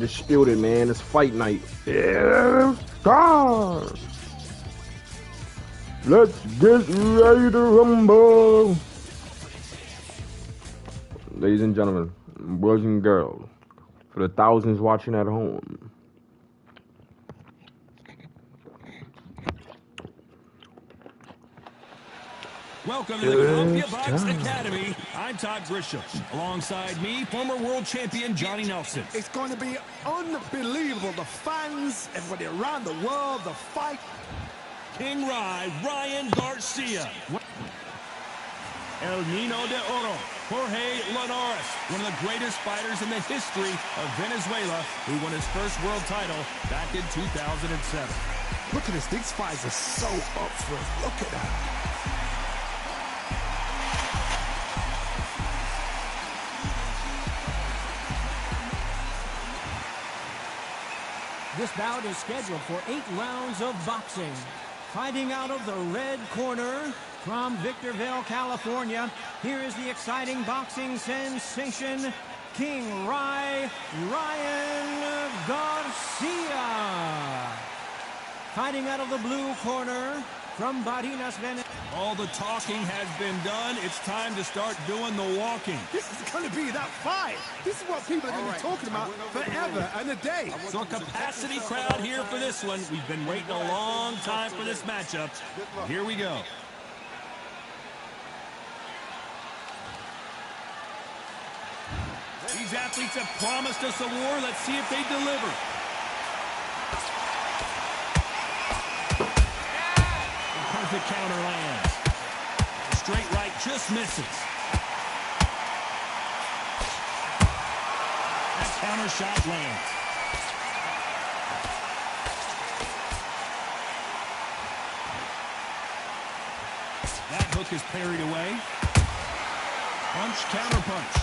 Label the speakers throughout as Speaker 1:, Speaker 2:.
Speaker 1: Undisputed, man. It's fight night. It's time. Let's get ready to rumble. Ladies and gentlemen, boys and girls, for the thousands watching at home.
Speaker 2: Welcome to the Columbia Box Academy. I'm Todd Grisham. Alongside me, former world champion Johnny Nelson.
Speaker 3: It's going to be unbelievable. The fans, everybody around the world, the fight.
Speaker 2: King Ryan Garcia. El Nino de Oro, Jorge Linares, one of the greatest fighters in the history of Venezuela, who won his first world title back in 2007.
Speaker 3: Look at this. These fights are so up for it. Look at that.
Speaker 4: This bout is scheduled for 8 rounds of boxing. Fighting out of the red corner from Victorville, California, here is the exciting boxing sensation, King Ryan Garcia. Fighting out of the blue corner from Barinas, Venezuela.
Speaker 2: All the talking has been done. It's time to start doing the walking.
Speaker 3: This is going to be that fight. This is what people are going to be talking about forever and a day.
Speaker 2: So a capacity crowd here for this one. We've been waiting a long time for this matchup. Here we go. These athletes have promised us a war. Let's see if they deliver. Perfect counter lands. The straight right just misses. That counter shot lands. That hook is parried away. Punch, counter punch.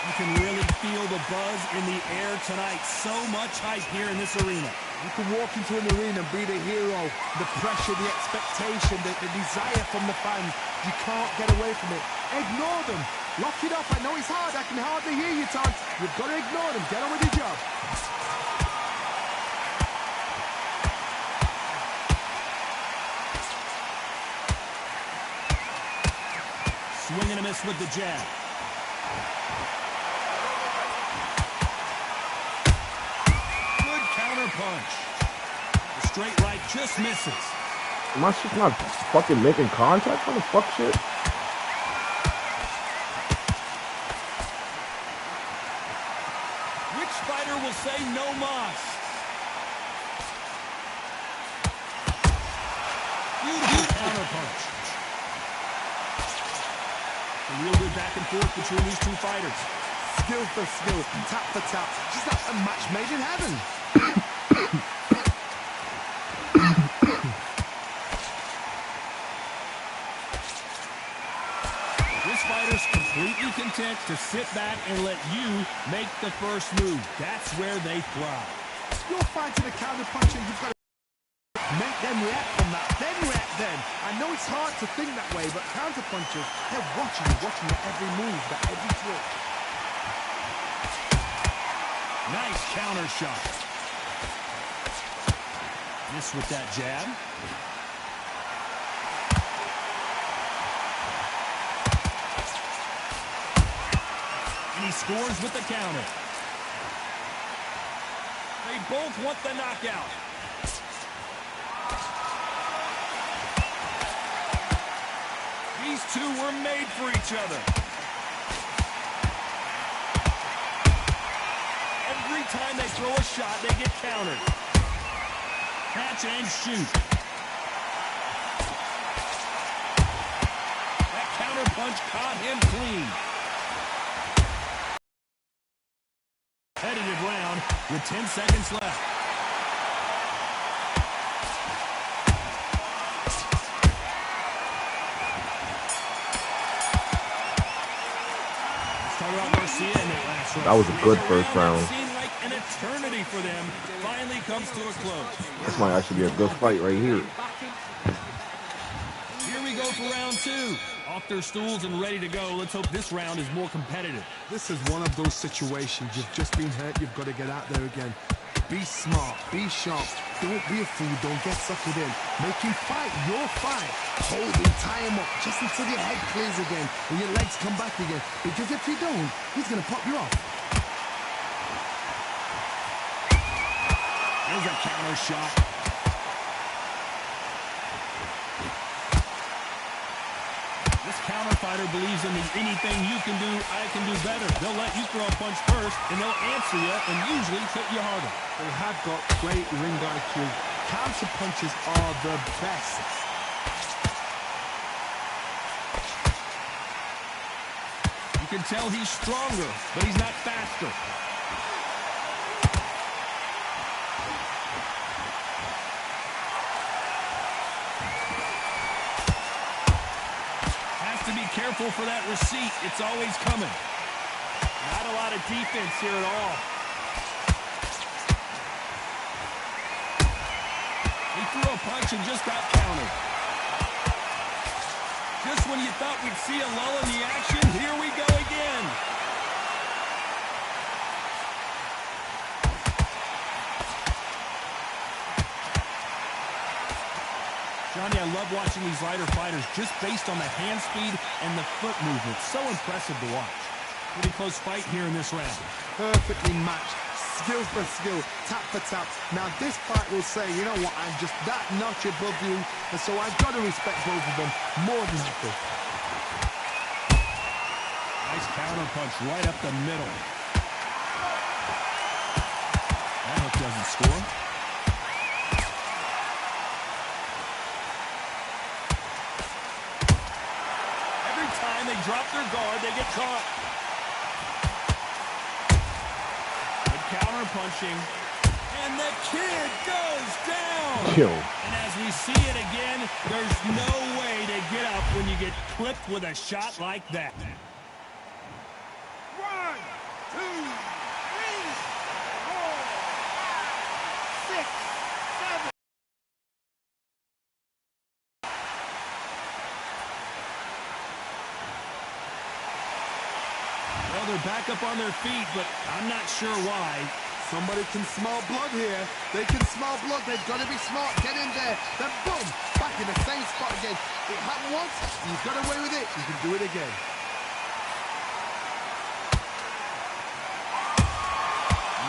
Speaker 2: You can really feel the buzz in the air tonight. So much hype here in this arena.
Speaker 3: You can walk into an arena and be the hero. The pressure, the expectation, the desire from the fans. You can't get away from it. Ignore them. Lock it up. I know it's hard. I can hardly hear you, Todd. You've got to ignore them. Get on with your job.
Speaker 2: Swing and a miss with the jab. Punch. The straight right just misses.
Speaker 1: Am I just not fucking making contact on the fuck shit?
Speaker 2: Which fighter will say no mas? Beautiful counter punch. A real good back and forth between these two fighters.
Speaker 3: Skill for skill, tap for tap. Just like a match made in heaven.
Speaker 2: This fighter's completely content to sit back and let you make the first move. That's where they thrive.
Speaker 3: You're fighting a counter punch and you've got to make them react from that, then react then. I know it's hard to think that way, but counter punchers, they're watching your every move, that every twitch.
Speaker 2: Nice counter shot. Miss with that jab. And he scores with the counter. They both want the knockout. These two were made for each other. Every time they throw a shot, they get countered. Catch and shoot. That counter punch caught him clean. Competitive round with 10 seconds left. Let's talk about Garcia in that last round.
Speaker 1: That was a good first round.
Speaker 2: An eternity for them finally comes to a close.
Speaker 1: This might actually be a good fight right here.
Speaker 2: Here we go go for round two. Off their stools and ready to go. Let's hope this round is more competitive.
Speaker 3: This is one of those situations. You've just been hurt. You've got to get out there again. Be smart. Be sharp. Don't be a fool. Don't get suckered in. Make him fight your fight. Hold him, tie him up, just until your head clears again and your legs come back again. Because if you don't, he's going to pop you off.
Speaker 2: There's a counter shot. This counter fighter believes in the anything you can do, I can do better. They'll let you throw a punch first, and they'll answer you and usually hit you harder.
Speaker 3: They have got great ring IQ. Counter punches are the best.
Speaker 2: You can tell he's stronger, but he's not faster. To be careful for that receipt. It's always coming. Not a lot of defense here at all. He threw a punch and just got countered. Just when you thought we'd see a lull in the action, here we go again. Johnny, I love watching these lighter fighters just based on the hand speed and the foot movement. So impressive to watch. Pretty close fight here in this round.
Speaker 3: Perfectly matched. Skill for skill. Tap for tap. Now this fight will say, you know what, I'm just that notch above you, and so I've got to respect both of them more than equal.
Speaker 2: Nice counter punch right up the middle. That hook doesn't score. They drop their guard, they get caught. Good counter punching. And the kid goes down.
Speaker 1: Yo.
Speaker 2: And as we see it again, there's no way to get up when you get clipped with a shot like that.
Speaker 3: 1, 2, 3, 4, 5, 6, 7.
Speaker 2: Well, they're back up on their feet, but I'm not sure why.
Speaker 3: Somebody can smell blood here. They can smell blood. They've got to be smart. Get in there. Then boom, back in the same spot again. It happened once. You got away with it. You can do it again.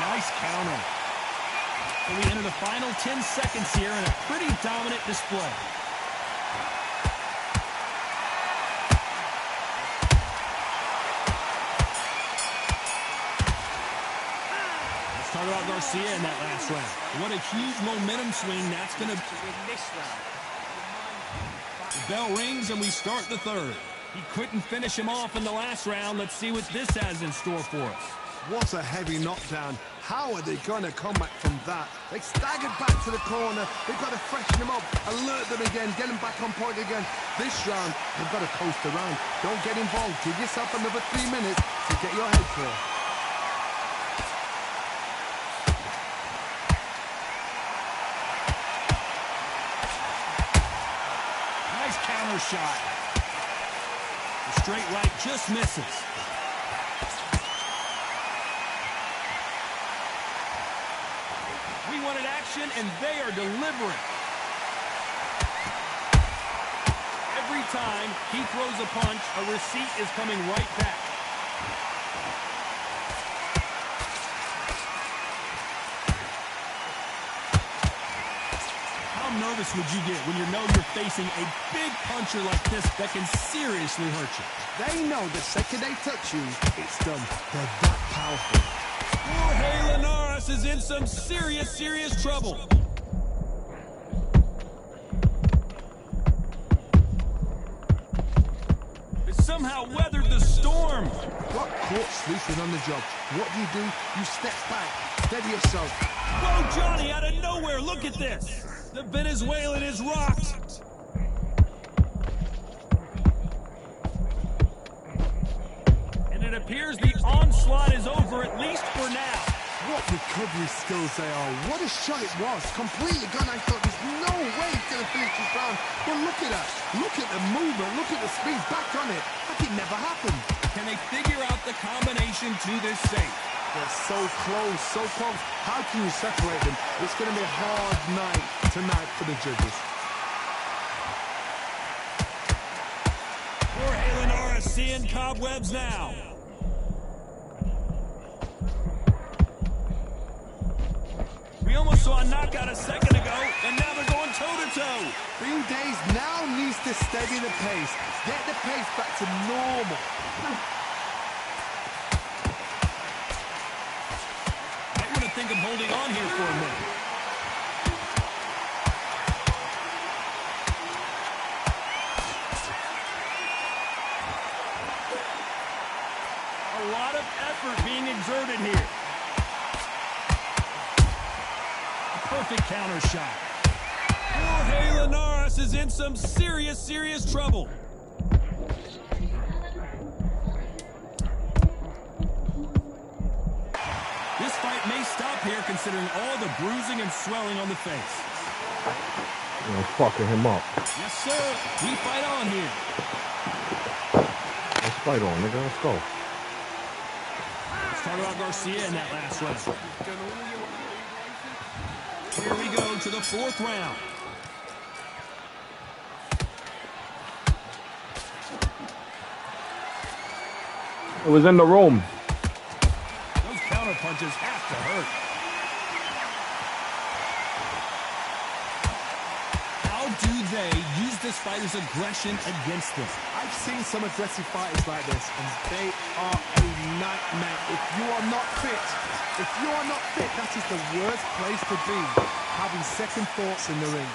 Speaker 2: Nice counter. So we enter the final 10 seconds here in a pretty dominant display. Talk about Garcia in that last round. What a huge momentum swing that's going to be in this round. The bell rings and we start the third. He couldn't finish him off in the last round. Let's see what this has in store for us.
Speaker 3: What a heavy knockdown. How are they going to come back from that? They staggered back to the corner. They've got to freshen them up, alert them again, get them back on point again. This round, they've got to coast around. Don't get involved. Give yourself another 3 minutes to get your head clear.
Speaker 2: Counter shot. The straight right just misses. We wanted action, and they are delivering. Every time he throws a punch, a receipt is coming right back. How nervous would you get when you know you're facing a big puncher like this that can seriously hurt you?
Speaker 3: They know the second they touch you, it's done. They're that powerful.
Speaker 2: Jorge Linares is in some serious trouble. It somehow weathered the storm.
Speaker 3: Got caught sleeping on the job. What do? You step back, steady yourself.
Speaker 2: Whoa, Johnny, out of nowhere, look at this. The Venezuelan is rocked. And it appears the onslaught is over, at least for now.
Speaker 3: What recovery skills they are. What a shot it was. Completely gone. I thought there's no way he's going to finish this round. But look at that. Look at the movement. Look at the speed. Back on it. Like it never happened.
Speaker 2: Can they figure out the combination to this safe?
Speaker 3: They're so close, so close. How can you separate them? It's going to be a hard night tonight for the judges.
Speaker 2: Jorge Linares seeing cobwebs now. We almost saw a knockout a second ago, and now they're going toe-to-toe.
Speaker 3: Green Days now needs to steady the pace. Get the pace back to normal.
Speaker 2: Might want to think of holding on here for a minute. A lot of effort being exerted here. Perfect counter shot. Jorge Linares is in some serious trouble. This fight may stop here considering all the bruising and swelling on the face.
Speaker 1: You know, fucking him up.
Speaker 2: Yes, sir. We fight on here.
Speaker 1: Let's fight on, nigga. Let's go.
Speaker 2: Let's talk about Garcia in that last round. Here we go to the fourth round.
Speaker 1: It was in the room.
Speaker 2: Those counter punches have to hurt. How do they use this fighter's aggression against them?
Speaker 3: I've seen some aggressive fighters like this, and they are a nightmare. If you are not fit, that is the worst place to be, having second thoughts in the ring.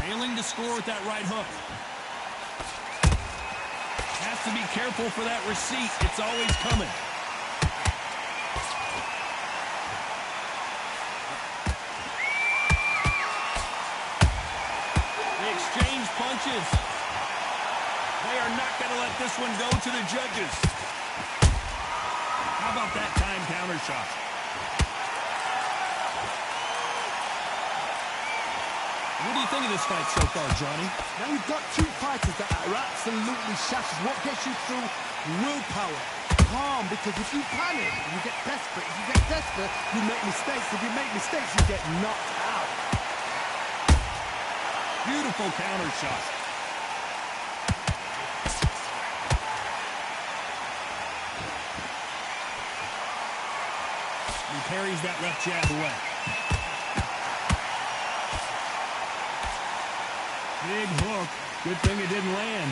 Speaker 2: Failing to score with that right hook. Has to be careful for that receipt. It's always coming. They exchange punches. They are not going to let this one go to the judges. How about that time counter shot? What do you think of this fight so far, Johnny?
Speaker 3: Now you've got two fighters that are absolutely shattered. What gets you through? Willpower. Calm, because if you panic, you get desperate. If you get desperate, you make mistakes. If you make mistakes, you get knocked out.
Speaker 2: Beautiful counter shot. He parries that left jab away. Big hook. Good thing it didn't land.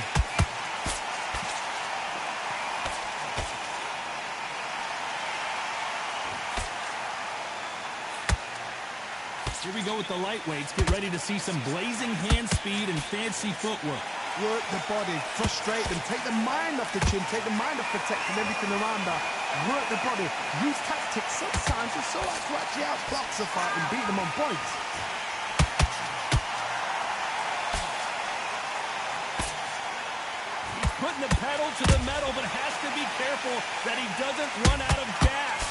Speaker 2: Here we go with the lightweights. Get ready to see some blazing hand speed and fancy footwork.
Speaker 3: Work the body, frustrate them, take the mind off the chin, take the mind off protecting everything around that. Work the body, use tactics. Sometimes it's so like to actually outbox a fight and beat them on points.
Speaker 2: He's putting the pedal to the metal, but has to be careful that he doesn't run out of gas.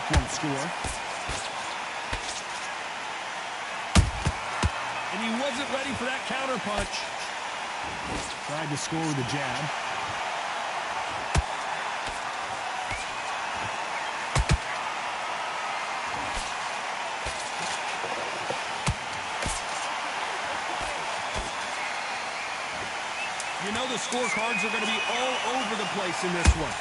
Speaker 2: Won't score. And he wasn't ready for that counter punch. Tried to score with a jab. You know the scorecards are going to be all over the place in this one.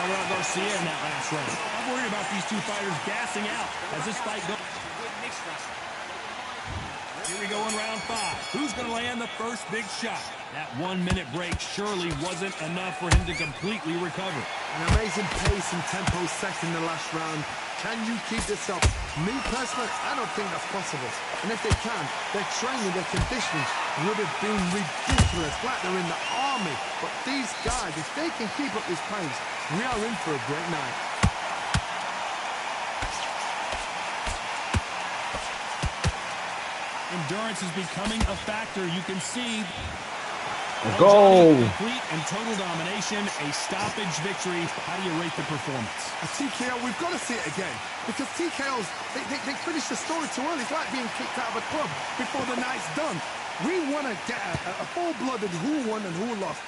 Speaker 2: About Garcia in that last round. I'm worried about these two fighters gassing out as this fight goes. Here we go in round 5. Who's going to land the first big shot? That 1 minute break surely wasn't enough for him to completely recover.
Speaker 3: An amazing pace and tempo set in the last round. Can you keep this up? Me personally, I don't think that's possible. And if they can, their training, their conditioning would have been ridiculous, like they're in the army. But these guys, if they can keep up this pace, we are in for a great night.
Speaker 2: Endurance is becoming a factor. You can see.
Speaker 1: Let's go.
Speaker 2: Complete and total domination, a stoppage victory. How do you rate the performance?
Speaker 3: A TKO, we've got to see it again. Because TKOs, they finish the story too early. It's like being kicked out of a club before the night's done. We want to get a full-blooded who won and who lost.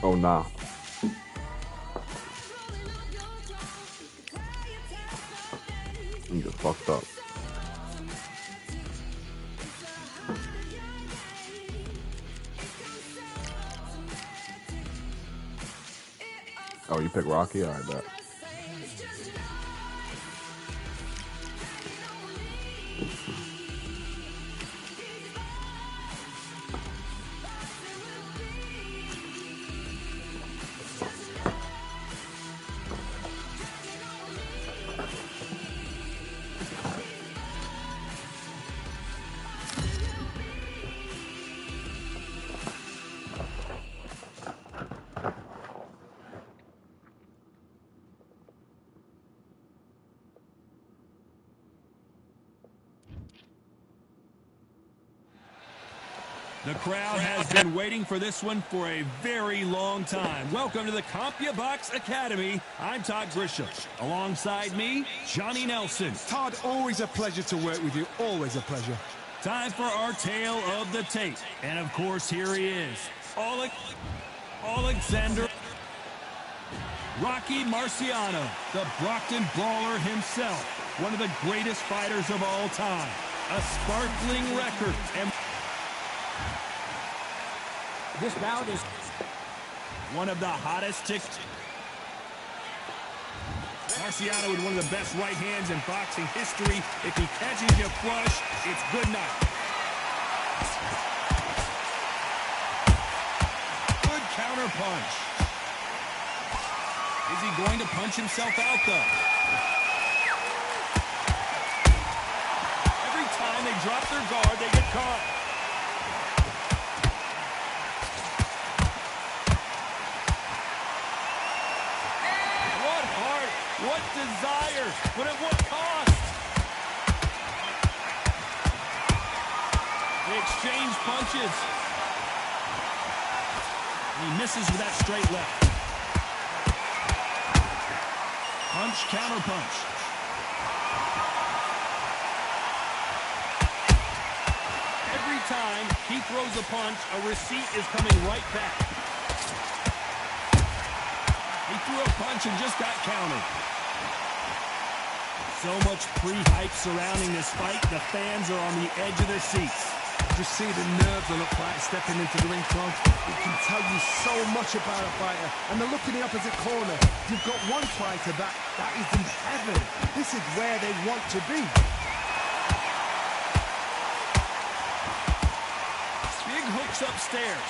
Speaker 1: Oh, nah. You just fucked up. Oh, you pick Rocky? Alright, bet.
Speaker 2: The crowd has been waiting for this one for a very long time. Welcome to the CompuBox Academy. I'm Todd Grisham. Alongside me, Johnny Nelson.
Speaker 3: Todd, always a pleasure to work with you. Always a pleasure.
Speaker 2: Time for our tale of the tape. And of course, here he is. Alexander Rocky Marciano, the Brockton Brawler himself. One of the greatest fighters of all time. A sparkling record. And
Speaker 4: this bout is
Speaker 2: one of the hottest Marciano with one of the best right hands in boxing history. If he catches you flush, it's good night. Good counter punch. Is he going to punch himself out, though? Every time they drop their guard, they get caught. What desire, but at what cost? They exchange punches. He misses with that straight left. Punch, counter punch. Every time he throws a punch, a receipt is coming right back. He threw a punch and just got countered. So much pre-hype surrounding this fight, the fans are on the edge of their seats.
Speaker 3: Just see the nerves on a fight stepping into the ring front. It can tell you so much about a fighter. And the look in the opposite corner. You've got one fighter that is in heaven. This is where they want to be.
Speaker 2: Big hooks upstairs.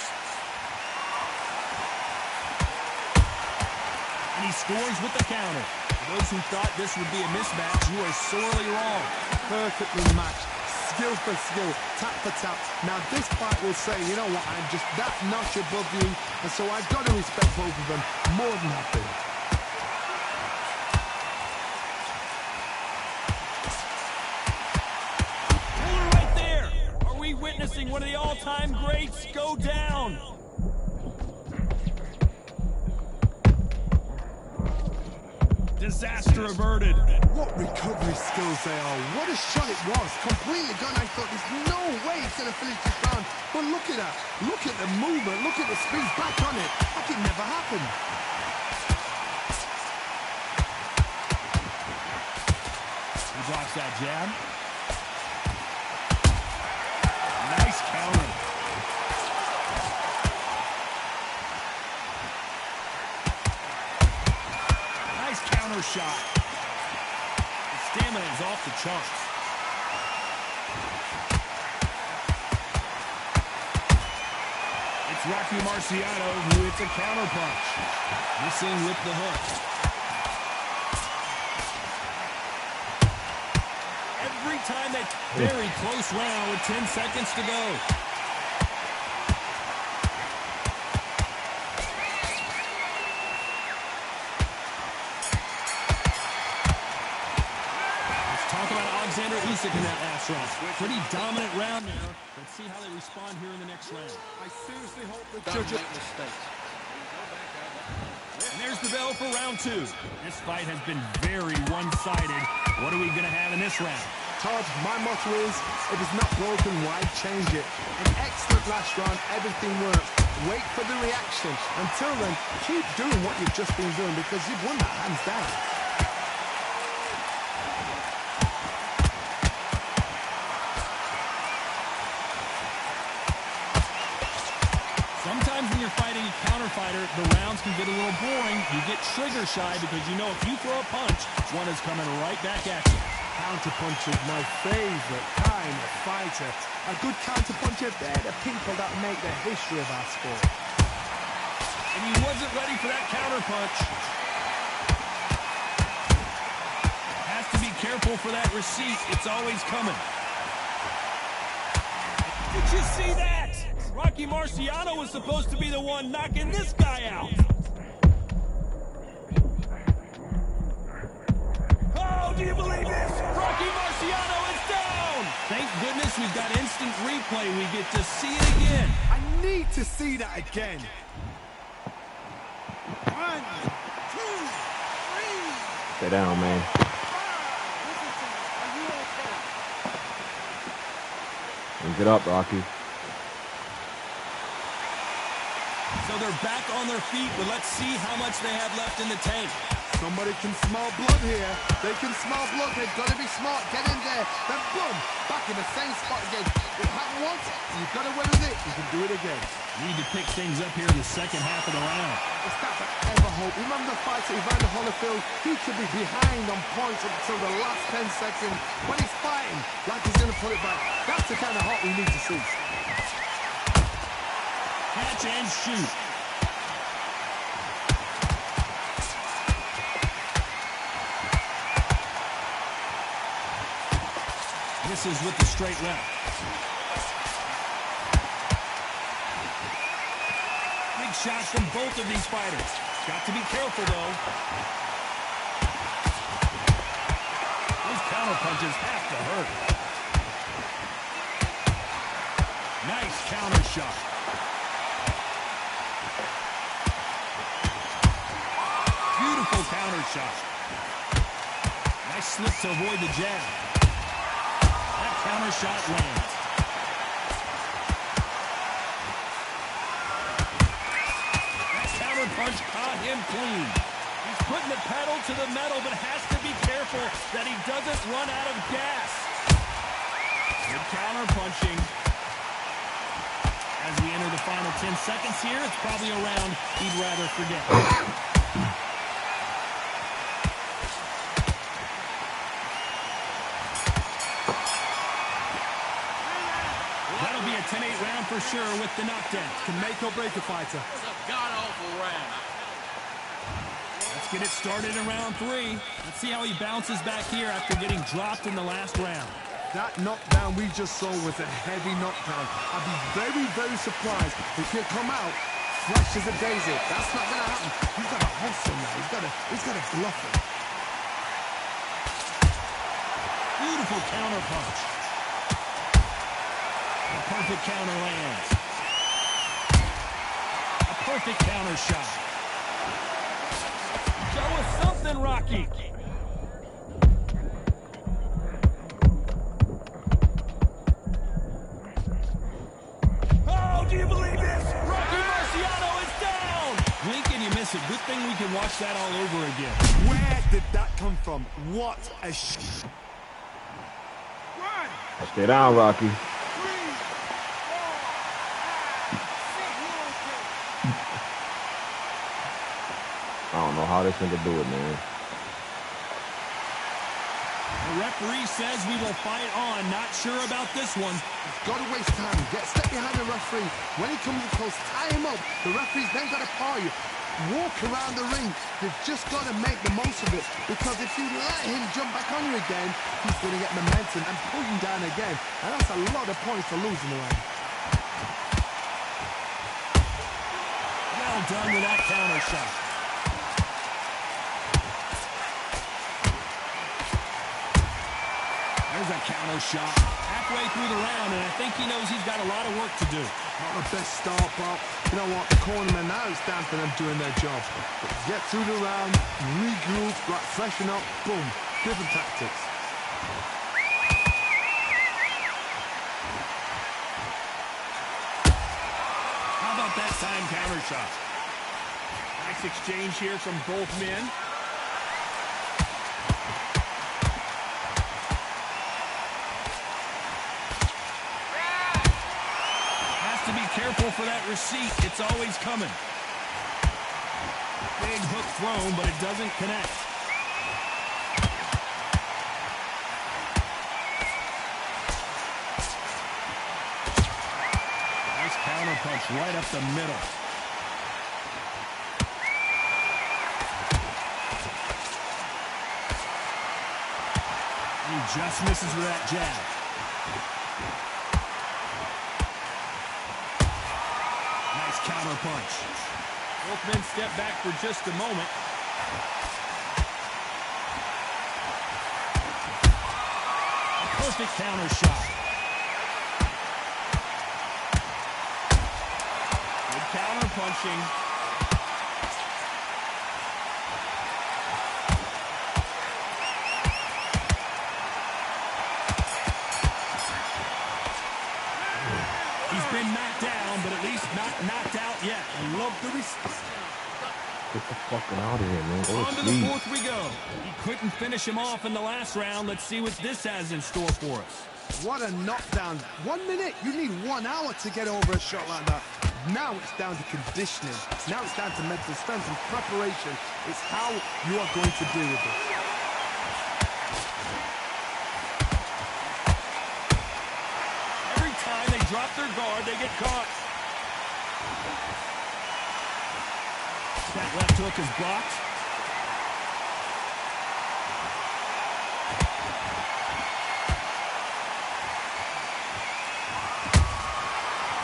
Speaker 2: And he scores with the counter. For those who thought this would be a mismatch, you are sorely wrong.
Speaker 3: Perfectly matched. Skill for skill, tap for tap. Now this fight will say, you know what, I'm just that notch above you, and so I've got to respect both of them more than happy.
Speaker 2: Hold it right there. Are we witnessing one of the all-time greats go down? Disaster averted.
Speaker 3: What recovery skills they are. What a shot it was. Completely gone. I thought there's no way he's going to finish this round. But look at that. Look at the movement. Look at the speed. Back on it. Like it never happened.
Speaker 2: He blocks that jab. Nice counter. Nice counter shot. The stamina is off the charts. It's Rocky Marciano who hits a counter punch. Missing with the hook. Every time that's very close round with 10 seconds to go. Alexander Usyk in that last round. Pretty dominant round there. Let's see how they respond here in the next round.
Speaker 3: I seriously hope the judges make mistakes.
Speaker 2: And there's the bell for round two. This fight has been very one-sided. What are we going to have in this round?
Speaker 3: Todd, my motto is, if it's not broken, why change it? An excellent last round, everything works. Wait for the reaction. Until then, keep doing what you've just been doing because you've won that hands down.
Speaker 2: Sometimes when you're fighting a counter fighter, the rounds can get a little boring. You get trigger shy because you know if you throw a punch, one is coming right back at you.
Speaker 3: Counterpunch is my favorite kind of fighter. A good counterpuncher, they're the people that make the history of our sport.
Speaker 2: And he wasn't ready for that counterpunch. Has to be careful for that receipt. It's always coming. Did you see that? Rocky Marciano was supposed to be the one knocking this guy out. Oh, do you believe this? Rocky Marciano is down! Thank goodness we've got instant replay. We get to see it again.
Speaker 3: I need to see that again. 1, 2, 3.
Speaker 1: Stay down, man. Get up, Rocky.
Speaker 2: So they're back on their feet, but let's see how much they have left in the tank.
Speaker 3: Somebody can smell blood here. They can smell blood. They've got to be smart. Get in there. Then boom, back in the same spot again. It happened once. You've got away with it. You can do it again.
Speaker 2: Need to pick things up here in the second half of the round.
Speaker 3: It's that I ever hope. Remember the fight at Evander Holyfield? He could be behind on points until the last 10 seconds. When he's fighting, like he's going to put it back. That's the kind of hot we need to see.
Speaker 2: Catch and shoot. Misses with the straight left. Big shots from both of these fighters. Got to be careful, though. Those counter punches have to hurt. Nice counter shot. Beautiful counter shot. Nice slip to avoid the jab. That counter shot lands. That counter punch caught him clean. He's putting the pedal to the metal, but has to be careful that he doesn't run out of gas. Good counter punching. As we enter the final 10 seconds here, it's probably a round he'd rather forget. That'll be a 10-8 round for sure with the knockdown.
Speaker 3: Can make or break a fighter.
Speaker 5: It's a god-awful round.
Speaker 2: Let's get it started in round 3. Let's see how he bounces back here after getting dropped in the last round.
Speaker 3: That knockdown we just saw was a heavy knockdown. I'd be very, very surprised if he'll come out fresh as a daisy. That's not going to happen. He's got to hustle now. He's got to bluff it.
Speaker 2: Beautiful counter punch. A perfect counter lands. A perfect counter shot. Show us something, Rocky. Oh, do you believe this? Rocky Marciano is down. Blink and you miss it. Good thing we can watch that all over again.
Speaker 3: Where did that come from? What a
Speaker 1: Stay down, Rocky. I don't know how this nigga do it, man.
Speaker 2: The referee says we will fight on. Not sure about this one.
Speaker 3: Got to waste time. Get step behind the referee. When he comes close, tie him up. The referee's then got to paw you. Walk around the ring. You've just got to make the most of it. Because if you let him jump back on you again, he's going to get momentum and pull you down again. And that's a lot of points for losing the round.
Speaker 2: Well done with that counter shot. There's a counter shot. Halfway through the round, and I think he knows he's got a lot of work to do.
Speaker 3: Not the best start, but you know what? The cornerman now is down for them doing their job. Get through the round, regroup, right, freshen up, boom. Different tactics.
Speaker 2: How about that time counter shot? Nice exchange here from both men. Careful for that receipt. It's always coming. Big hook thrown, but it doesn't connect. Nice counter punch right up the middle. He just misses with that jab. Counter punch. Both men step back for just a moment. A perfect counter shot. Good counter punching. He's been knocked down, but at least not knocked out yet. I love the respect.
Speaker 1: Get the fucking out of here, man. Go
Speaker 2: On
Speaker 1: to
Speaker 2: to the
Speaker 1: sleep.
Speaker 2: fourth we go. He couldn't finish him off in the last round. Let's see what this has in store for us.
Speaker 3: What a knockdown. 1 minute. You need 1 hour to get over a shot like that. Now it's down to conditioning. Now it's down to mental strength and preparation. It's how you are going to deal with it.
Speaker 2: Every time they drop their guard, they get caught. That left hook is blocked.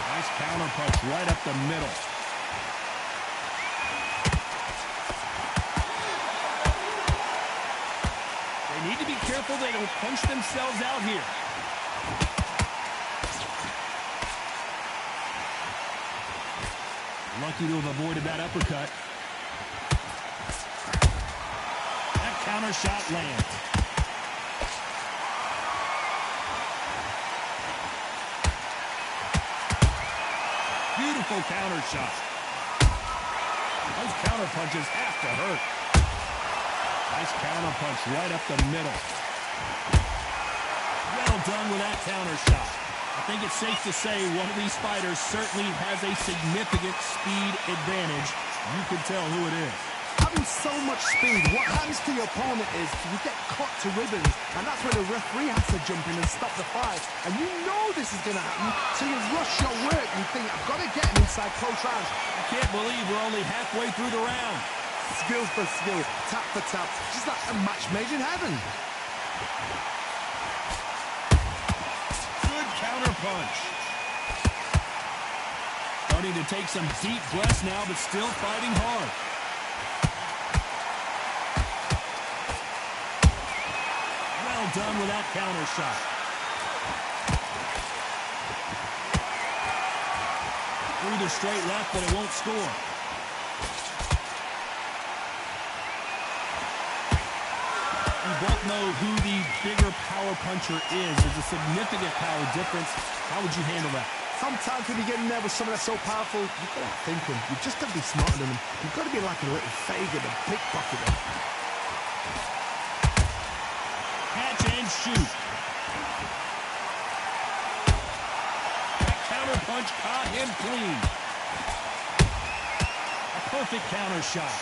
Speaker 2: Nice counter punch right up the middle. They need to be careful they don't punch themselves out here. Lucky to have avoided that uppercut. counter shot lands. Beautiful counter shot. Those counter punches have to hurt. Nice counter punch right up the middle. Well done with that counter shot. I think it's safe to say one of these fighters certainly has a significant speed advantage. You can tell who it is.
Speaker 3: Having so much speed, what happens to your opponent is you get cut to ribbons, and that's where the referee has to jump in and stop the fight. And you know this is going to happen, so you rush your work. You think, I've got to get him inside close rounds.
Speaker 2: I can't believe we're only halfway through the round.
Speaker 3: Skill for skill, tap for tap, just like a match made in heaven.
Speaker 2: Good counter punch. Starting to take some deep breaths now, but still fighting hard. Well done with that counter shot. Through the straight left, but it won't score. We both know who the bigger power puncher is. There's a significant power difference. How would you handle that?
Speaker 3: Sometimes when you get in there with someone that's so powerful, you've got to think them. You've just got to be smarter than them. You've got to be like a little faggot and pickpocket them.
Speaker 2: Catch and shoot. That counter punch caught him clean. A perfect counter shot.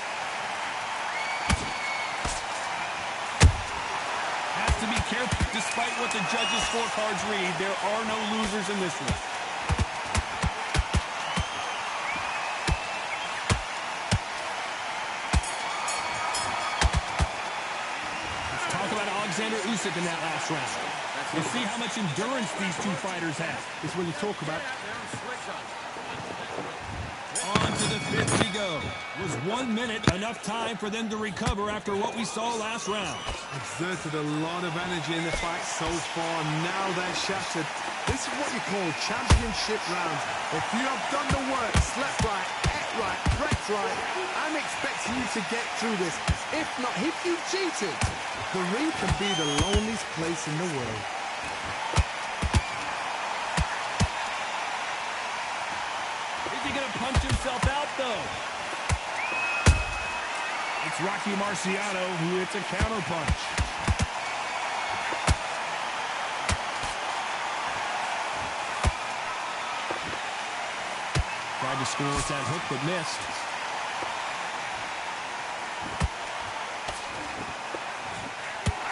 Speaker 2: Has to be careful. Despite what the judges' scorecards read, there are no losers in this one. Usyk in that last round. We'll see how much endurance these two fighters have.
Speaker 3: It's when you talk about.
Speaker 2: On to the fifth we go. Was 1 minute enough time for them to recover after what we saw last round?
Speaker 3: Exerted a lot of energy in the fight so far. Now they're shattered. This is what you call championship rounds. If you have done the work, slept right, ate right, prepped right, I'm expecting you to get through this. If not, if you cheated, the ring can be the loneliest place in the world.
Speaker 2: Is he going to punch himself out, though? It's Rocky Marciano who hits a counter punch. Tried to score with that hook, but missed.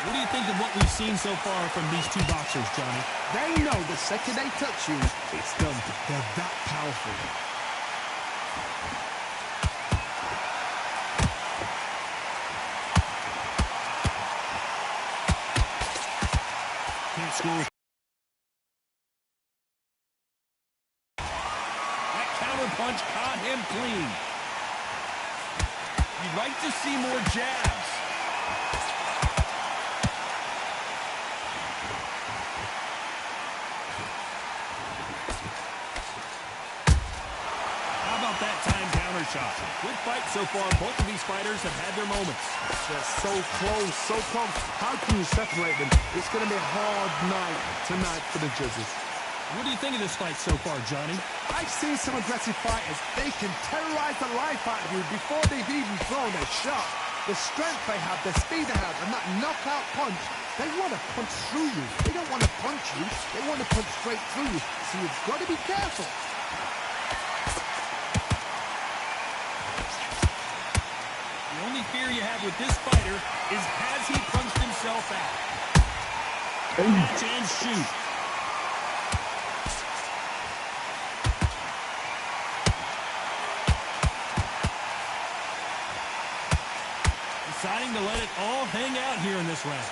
Speaker 2: What do you think of what we've seen so far from these two boxers, Johnny?
Speaker 3: They know the second they touch you, it's done. They're that powerful.
Speaker 2: Can't score. That counter punch caught him clean. You'd like to see more jabs. That time counter shot. Good fight so far. Both of these fighters have had their moments.
Speaker 3: They're so close, so close. How can you separate them? It's going to be a hard night tonight for the judges.
Speaker 2: What do you think of this fight so far, Johnny?
Speaker 3: I've seen some aggressive fighters. They can terrorize the life out of you before they've even thrown a shot. The strength they have, the speed they have, and that knockout punch, they want to punch through you. They don't want to punch you. They want to punch straight through you. So you've got to be careful.
Speaker 2: The only fear you have with this fighter is has he punched himself out? Catch and shoot. Deciding to let it all hang out here in this round.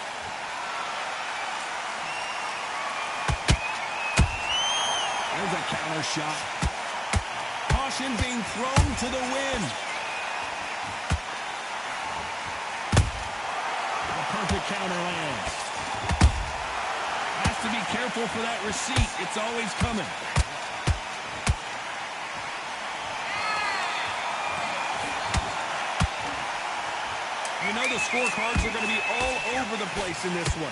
Speaker 2: There's a counter shot. Caution being thrown to the wind. Perfect counter lands. Has to be careful for that receipt. It's always coming. I know the scorecards are going to be all over the place in this one.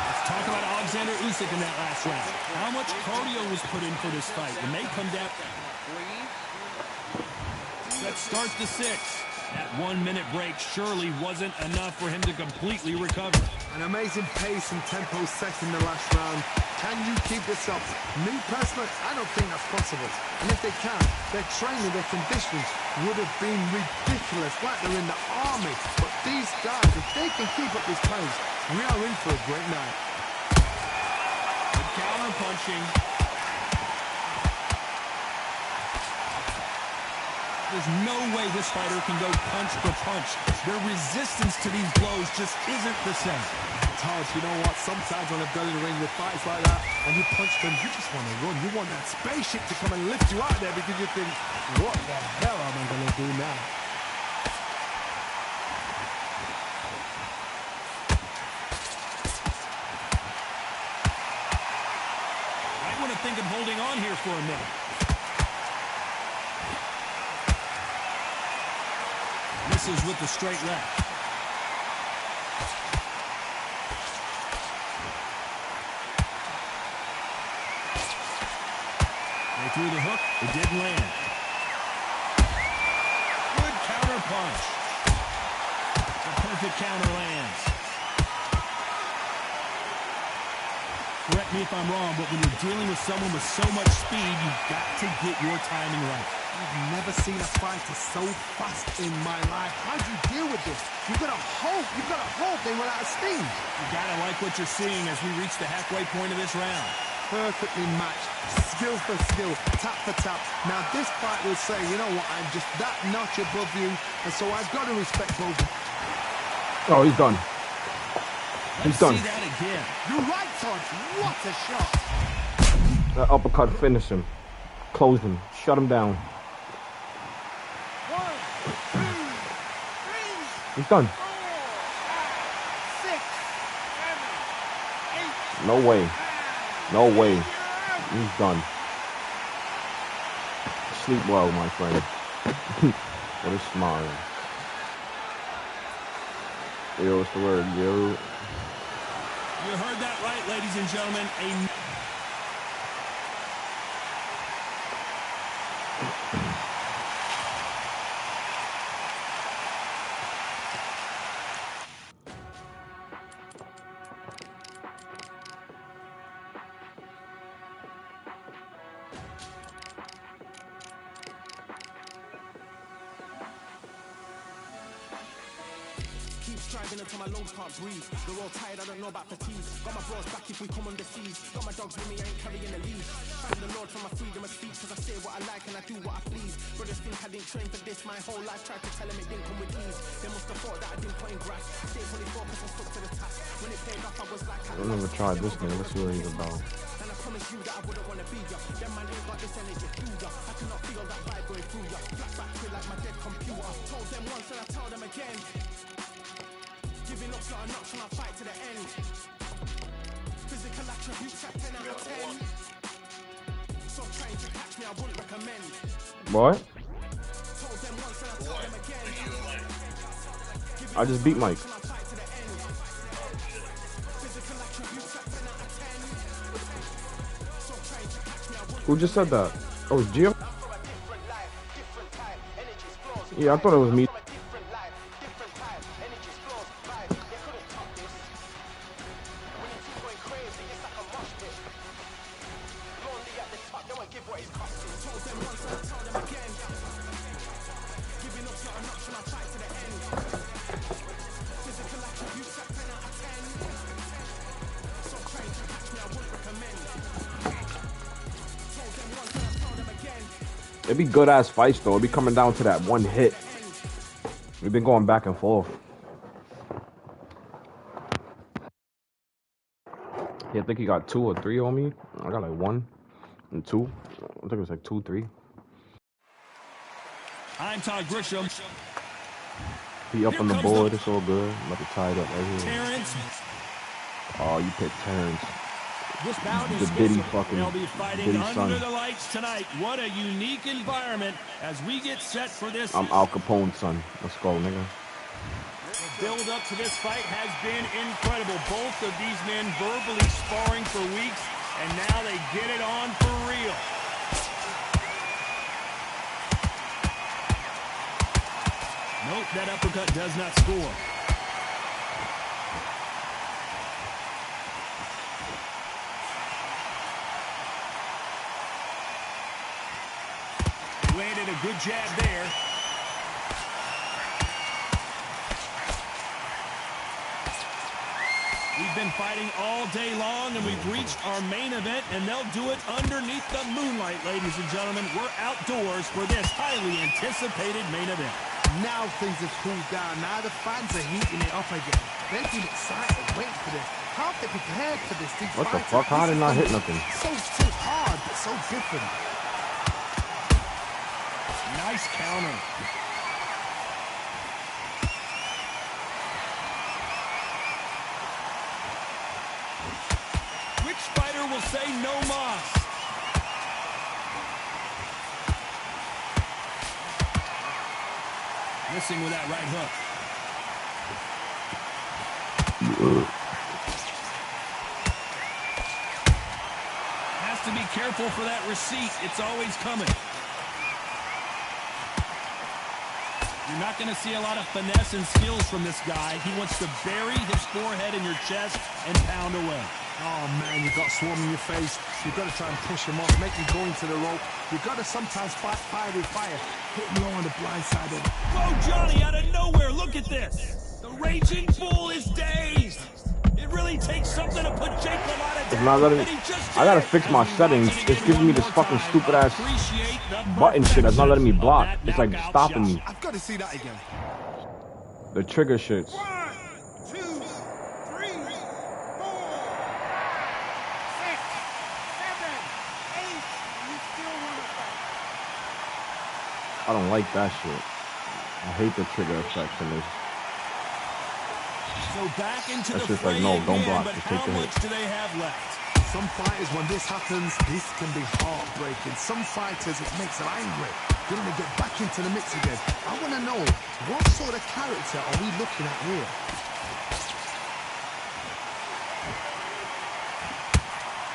Speaker 2: Let's talk about Alexander Usyk in that last round. How much cardio was put in for this fight? It may come down. Let's start the 6th. That 1-minute break surely wasn't enough for him to completely recover.
Speaker 3: An amazing pace and tempo set in the last round. Can you keep this up? Me personally, I don't think that's possible. And if they can, their training, their conditioning would have been ridiculous, like they're in the army. But these guys, if they can keep up this pace, we are in for a great night.
Speaker 2: Good counter punching. There's no way this fighter can go punch for punch. Their resistance to these blows just isn't the same.
Speaker 3: Todd, you know what? Sometimes when I've done in the ring with fights like that, and you punch them, you just want to run. You want that spaceship to come and lift you out there because you think, what the hell am I going to do now?
Speaker 2: I want to think of holding on here for a minute. Misses with the straight left. They threw the hook. It didn't land. Good counter punch. The perfect counter lands. Correct me if I'm wrong, but when you're dealing with someone with so much speed, you've got to get your timing right.
Speaker 3: I've never seen a fighter so fast in my life. How do you deal with this? You've got to hope they run out of steam.
Speaker 2: You got to like what you're seeing as we reach the halfway point of this round.
Speaker 3: Perfectly matched, skill for skill, tap for tap. Now this fight will say, you know what, I'm just that notch above you, and so I've got to respect both.
Speaker 1: Oh, he's done. He's done.
Speaker 2: See that again.
Speaker 3: You're right, Todd. What a shot.
Speaker 1: That uppercut finished him. Closed him. Shut him down.
Speaker 3: 1, 2, 3,
Speaker 1: He's done.
Speaker 3: 4, 5, 6, 7, 8.
Speaker 1: No way. No way. He's done. Sleep well, my friend. What a smile. Yo, what's the word, yo?
Speaker 2: You heard that right, ladies and gentlemen.
Speaker 6: Keep striving until my lungs can't breathe. They're all tired, I don't know about fatigue. Got my bros back if we come on the seas. Got my dogs with me, I ain't carrying the lead. Thank the Lord for my freedom of speech, cause I say what I like and I do what I please. Brothers think I didn't train for this my whole life. Tried to tell them it didn't come with ease. They must have thought that I didn't put in grass. Stay fully focused and stuck to the task. When it paid off, I was like,
Speaker 1: I've never tried this nigga. Let's see what he's about.
Speaker 6: and I promise you that I wouldn't want to be ya. Them man ain't got this energy, do ya. I cannot feel that vibe going through ya. Flashback to like my dead computer. Told them once and I tell them again. Giving up's not an option, I'll fight to the end. Physical attributes at 10 out of 10. So trying to catch me, I wouldn't recommend.
Speaker 1: Boy,
Speaker 6: Told them once and I tell them again.
Speaker 1: I just beat Mike.
Speaker 6: I'll fight to the end. Physical attributes at 10 out of 10. So trying to catch me, I wouldn't.
Speaker 1: Who just said that? Oh, it's Gio? Yeah, I thought it was me. It'd be good ass fights though. It'd be coming down to that one hit. We've been going back and forth. Yeah, I think he got 2 or 3 on me. I got like 1 and 2. I think it was like 2, 3.
Speaker 2: I'm Todd Grisham.
Speaker 1: He up on the board. It's all good. I'm about to tie it up right here.
Speaker 2: Terrence.
Speaker 1: Oh, you picked Terrence.
Speaker 4: This bout is
Speaker 1: The Diddy
Speaker 4: scheduled.
Speaker 1: fucking
Speaker 2: They'll be fighting
Speaker 1: Diddy
Speaker 2: under
Speaker 1: son.
Speaker 2: the lights tonight. What a unique environment as we get set for this.
Speaker 1: I'm Al Capone's son. Let's go, nigga.
Speaker 2: The build up to this fight has been incredible. Both of these men verbally sparring for weeks, and now they get it on for real. Nope, that uppercut does not score. Landed a good jab there. We've been fighting all day long, and we've reached our main event, and they'll do it underneath the moonlight, ladies and gentlemen. We're outdoors for this highly anticipated main event.
Speaker 3: Now things have cooled down. Now the fans are heating it up again. They've been excited, waiting for this. Can't get prepared for this. These
Speaker 1: What the
Speaker 3: fighters,
Speaker 1: fuck? How
Speaker 3: this
Speaker 1: did
Speaker 3: is
Speaker 1: not hit
Speaker 3: gonna
Speaker 1: nothing?
Speaker 3: be so hard, but so different.
Speaker 2: Nice counter. Which fighter will say no mas? Missing with that right hook. Has to be careful for that receipt. It's always coming. You're not going to see a lot of finesse and skills from this guy. He wants to bury his forehead in your chest and pound away.
Speaker 3: Oh man, you've got swarm in your face. You've got to try and push him off, make him go into the rope. You've got to sometimes fight fire with fire. Hit him low on the blind side of it.
Speaker 2: Whoa, Johnny, out of nowhere, look at this. The Raging Bull is dazed. It really takes something to put Jake LaMotta
Speaker 1: It's
Speaker 2: down.
Speaker 1: not letting me.
Speaker 2: And he just
Speaker 1: I gotta
Speaker 2: did.
Speaker 1: fix my
Speaker 2: As we watch
Speaker 1: settings.
Speaker 2: it
Speaker 1: It's
Speaker 2: again
Speaker 1: giving me
Speaker 2: one
Speaker 1: this
Speaker 2: more
Speaker 1: fucking
Speaker 2: time,
Speaker 1: stupid ass
Speaker 2: appreciate the
Speaker 1: button shit that's not letting me
Speaker 2: perfection
Speaker 1: block.
Speaker 2: of
Speaker 1: It's like
Speaker 2: that
Speaker 1: stopping
Speaker 2: knockout
Speaker 1: me.
Speaker 3: I've got to see that again.
Speaker 1: The trigger shits.
Speaker 5: 1, 2, 3, 4, 5, 6, 7. You still want to fight?
Speaker 1: I don't like that shit. I hate the trigger effects in this.
Speaker 2: So back into
Speaker 1: That's
Speaker 2: the
Speaker 1: just like,
Speaker 2: fray
Speaker 1: no, don't
Speaker 2: again,
Speaker 1: block,
Speaker 2: but
Speaker 1: just take
Speaker 2: how
Speaker 1: the hit.
Speaker 2: much do they have left?
Speaker 3: Some fighters, when this happens, this can be heartbreaking. Some fighters, it makes them angry. They want to get back into the mix again. I want to know, what sort of character are we looking at here?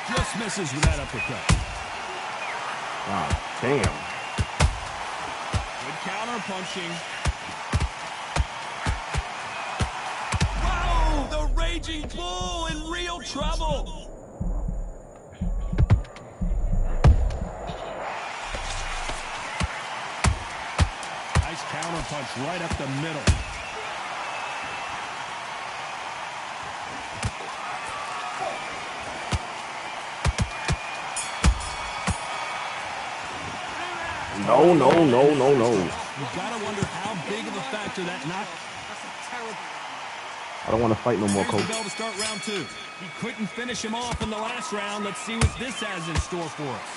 Speaker 2: Just misses with that uppercut.
Speaker 1: Ah, damn.
Speaker 2: Good counter punching. Wow, the Raging Bull in real trouble. Nice counter punch right up the middle.
Speaker 1: No, no, no, no, no.
Speaker 2: You gotta wonder how big of a factor that knock.
Speaker 5: That's a terrible.
Speaker 1: I don't want to fight no more,
Speaker 2: Here's the
Speaker 1: coach.
Speaker 2: bell to start round 2. He couldn't finish him off in the last round. Let's see what this has in store for us.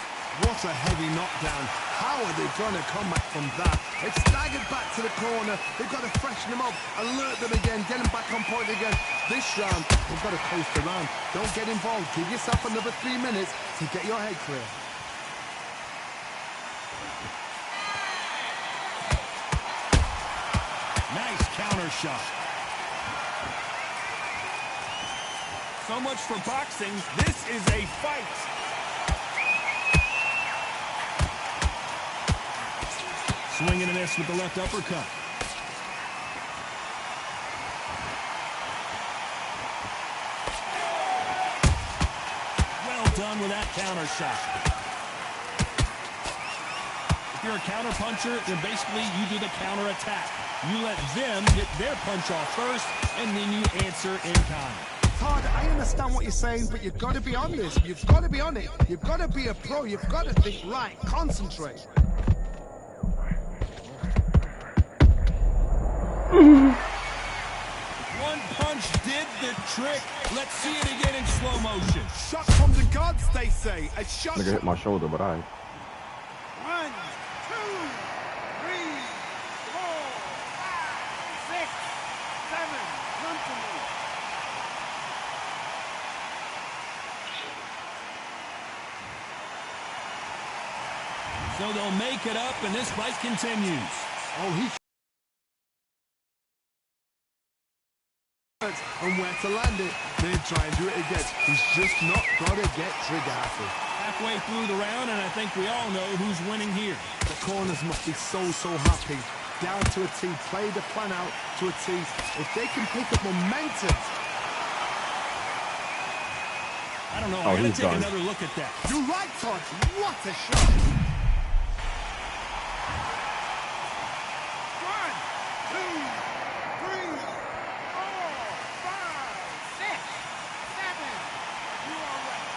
Speaker 3: What a heavy knockdown. How are they going to come back from that? They've staggered back to the corner. They've got to freshen them up, alert them again, get them back on point again. This round, they've got to coast around. Don't get involved. Give yourself another 3 minutes to get your head clear.
Speaker 2: Nice counter shot. So much for boxing. This is a fight. Swing and a miss with the left uppercut. Well done with that counter shot. If you're a counter puncher, then basically you do the counter attack. You let them get their punch off first, and then you answer in kind.
Speaker 3: Todd, I understand what you're saying, but you've got to be on this. You've got to be on it. You've got to be a pro. You've got to think right. Concentrate.
Speaker 2: One punch did the trick. Let's see it again in slow motion.
Speaker 3: Shot from the gods, they say. A shot.
Speaker 1: Nigga hit my shoulder, but I.
Speaker 5: 1, 2, 3, 4, 5, 6, 7. Come to me.
Speaker 2: So they'll make it up, and this fight continues.
Speaker 3: Oh, he... and where to land it. Then try and do it again. He's just not got to get trigger happy.
Speaker 2: Halfway through the round, and I think we all know who's winning here.
Speaker 3: The corners must be so happy. Down to a T, play the plan out to a T. If they can pick up momentum.
Speaker 2: I don't know,
Speaker 1: Oh,
Speaker 2: I gotta
Speaker 1: he's
Speaker 2: take
Speaker 1: done.
Speaker 2: another look at that.
Speaker 3: You're right, Todd. What a shot.
Speaker 5: 1, 2, 3, 4, 5, 6, 7. You are ready.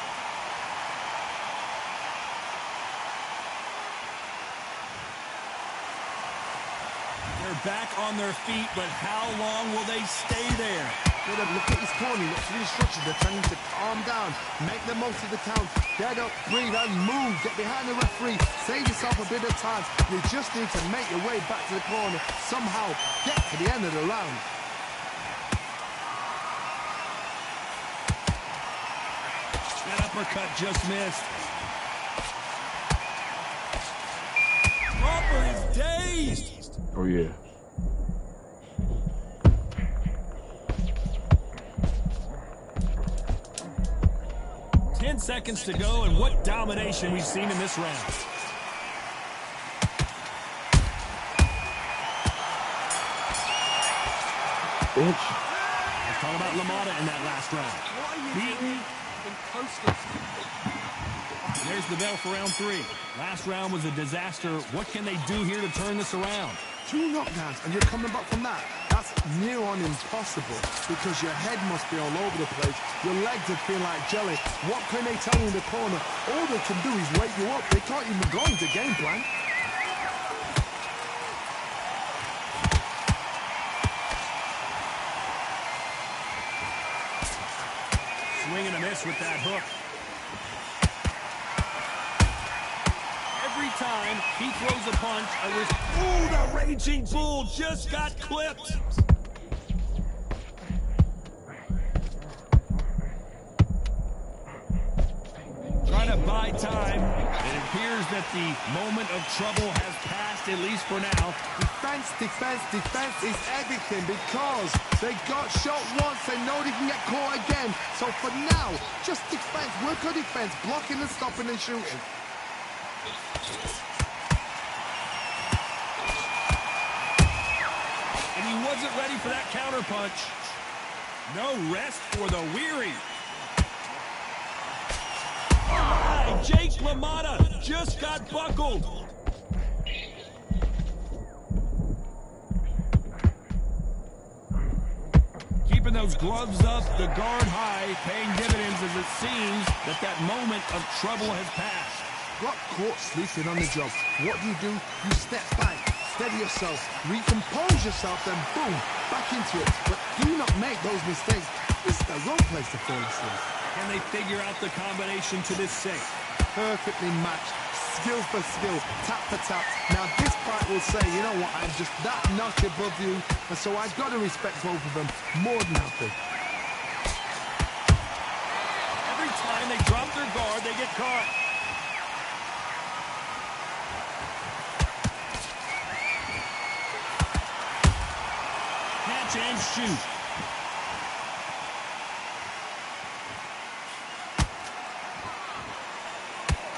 Speaker 2: They're back on their feet, but how long will they stay there?
Speaker 3: Look at his corner, look at the instructions. They're telling him to calm down, make the most of the count, get up, breathe, and move. Get behind the referee, save yourself a bit of time. You just need to make your way back to the corner, somehow get to the end of the round.
Speaker 2: That uppercut just missed. Crawford is dazed.
Speaker 1: Oh, yeah.
Speaker 2: Ten seconds to go, and what domination we've seen in this round.
Speaker 1: Bitch.
Speaker 2: Let's talk about LaMotta in that last round. Beaten. There's the bell for round 3. Last round was a disaster. What can they do here to turn this around?
Speaker 3: 2 knockdowns and you're coming back from that. That's near on impossible because your head must be all over the place. Your legs would feel like jelly. What can they tell you in the corner? All they can do is wake you up. They can't even go into game plan.
Speaker 2: Swing and a miss with that hook. Every time he throws a punch, ooh, the Raging Bull just got clipped. Trying to buy time. It appears that the moment of trouble has passed, at least for now.
Speaker 3: Defense, defense, defense is everything because they got shot once. They know they can get caught again. So for now, just defense, work on defense, blocking and stopping and shooting.
Speaker 2: And he wasn't ready for that counter punch. No rest for the weary. Oh, Jake LaMotta just got buckled. Keeping those gloves up, the guard high, paying dividends as it seems that moment of trouble has passed.
Speaker 3: Got caught sleeping on the job. What do? You step back, steady yourself, recompose yourself, then boom, back into it. But do not make those mistakes. This is the wrong place to fall asleep.
Speaker 2: Can they figure out the combination to this safe?
Speaker 3: Perfectly matched, skill for skill, tap for tap. Now this fight will say, you know what, I'm just that notch above you, and so I've got to respect both of them more than happy.
Speaker 2: Every time they drop their guard, they get caught. Catch and shoot.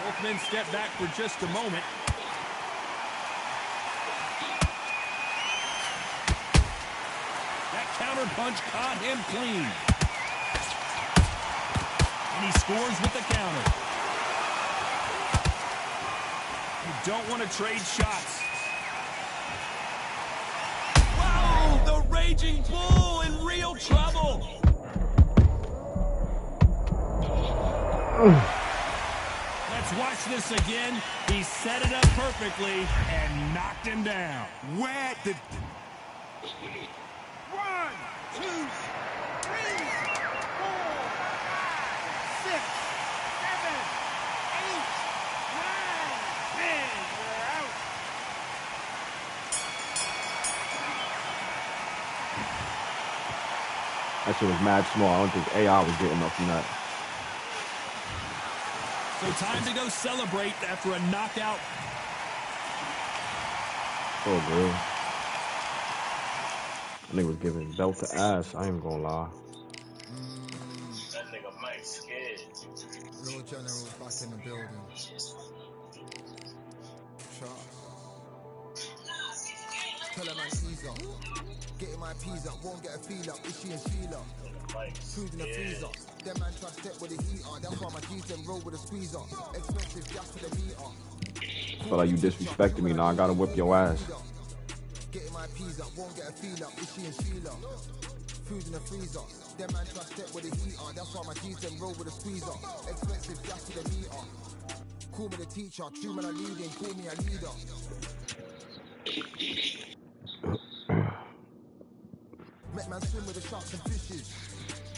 Speaker 2: Both men step back for just a moment. That counter punch caught him clean. And he scores with the counter. You don't want to trade shots. Wow, the Raging Bull in real trouble. Let's watch this again. He set it up perfectly and knocked him down.
Speaker 3: Where did...
Speaker 5: 1, 2, 3, 4, 5, 6, 7, 8, 9, 10. We're out.
Speaker 1: That shit was mad small. I don't think AI was getting enough from that.
Speaker 2: So time to go celebrate after a knockout.
Speaker 1: Oh, good. That nigga was giving belt to ass. I ain't gonna lie.
Speaker 7: That nigga Mike scared.
Speaker 3: Lord General's back in the building. Sharp. Tell her man ease up. Getting my peas up, won't get a feel up. Is she and Sheila? Food in the freezer. Them man try to step with the heater. That's why my G's them roll with a squeezer. Expensive gas for the meter.
Speaker 1: Feel like you disrespecting me now. I gotta whip your ass.
Speaker 3: Getting my peas up, won't get a feel up. Is she and Sheila? Food in the freezer. Them man try to step with the heater. That's why my G's them roll with a squeezer. Expensive gas for the meter. Call me the teacher. True man I leading. Call me a leader. Met man swim with the sharks and fishes.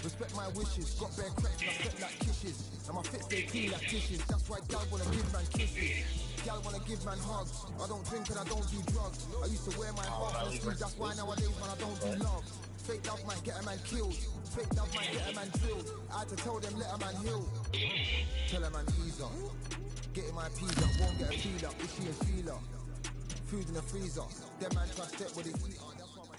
Speaker 3: Respect my wishes. Got bare cracks and I step like kisses. And my fit stay clean like tissues. That's why gal wanna give man kisses. Gal wanna give man hugs. I don't drink and I don't do drugs. I used to wear my heart on the sleeve. That's why nowadays man I don't do love. Fake love might get a man killed. Fake love might get a man drilled. I had to tell them let a man heal. Tell a man ease up. Getting my peas up, won't get a feel up. Is she and Sheila? Food in the freezer. Them man try to step with the heater. That's why my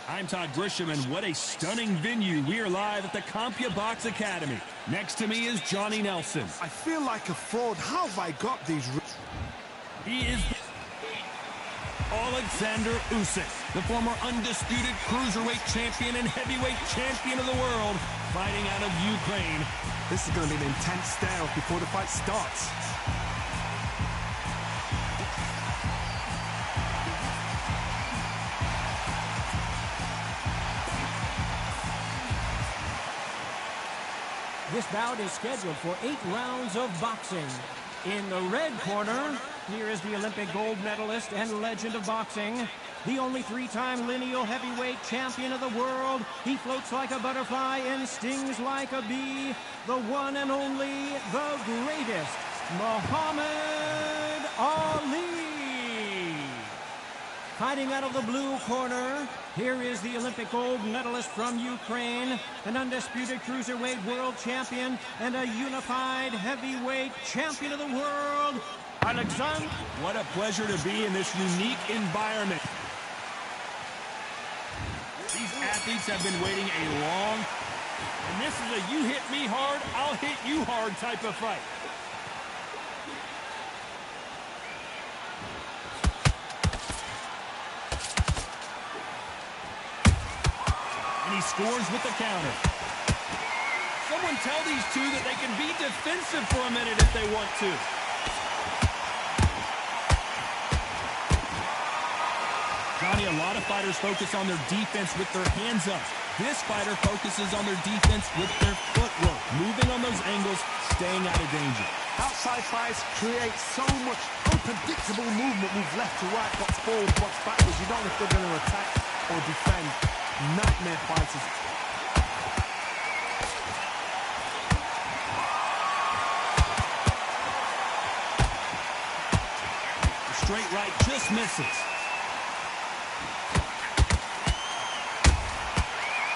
Speaker 2: I'm Todd Grisham, and what a stunning venue. We are live at the Compia Box Academy. Next to me is Johnny Nelson.
Speaker 3: I feel like a fraud. How have I got these?
Speaker 2: He is Alexander Usyk, the former undisputed cruiserweight champion and heavyweight champion of the world, fighting out of Ukraine.
Speaker 3: This is going to be an intense stare-off before the fight starts.
Speaker 4: This bout is scheduled for 8 rounds of boxing. In the red corner, here is the Olympic gold medalist and legend of boxing, the only 3-time lineal heavyweight champion of the world. He floats like a butterfly and stings like a bee. The one and only, the greatest, Muhammad Ali. Fighting out of the blue corner, here is the Olympic gold medalist from Ukraine, an undisputed cruiserweight world champion, and a unified heavyweight champion of the world, Alexander.
Speaker 2: What a pleasure to be in this unique environment. These athletes have been waiting a long, and this is a you hit me hard, I'll hit you hard type of fight. And he scores with the counter. Someone tell these two that they can be defensive for a minute if they want to. Johnny, a lot of fighters focus on their defense with their hands up. This fighter focuses on their defense with their footwork, moving on those angles, staying out of danger.
Speaker 3: Outside fights create so much unpredictable movement. Move left to right, box forward, box backwards. You don't know if they're going to attack or defend. Nightmare fighters.
Speaker 2: The straight right just misses.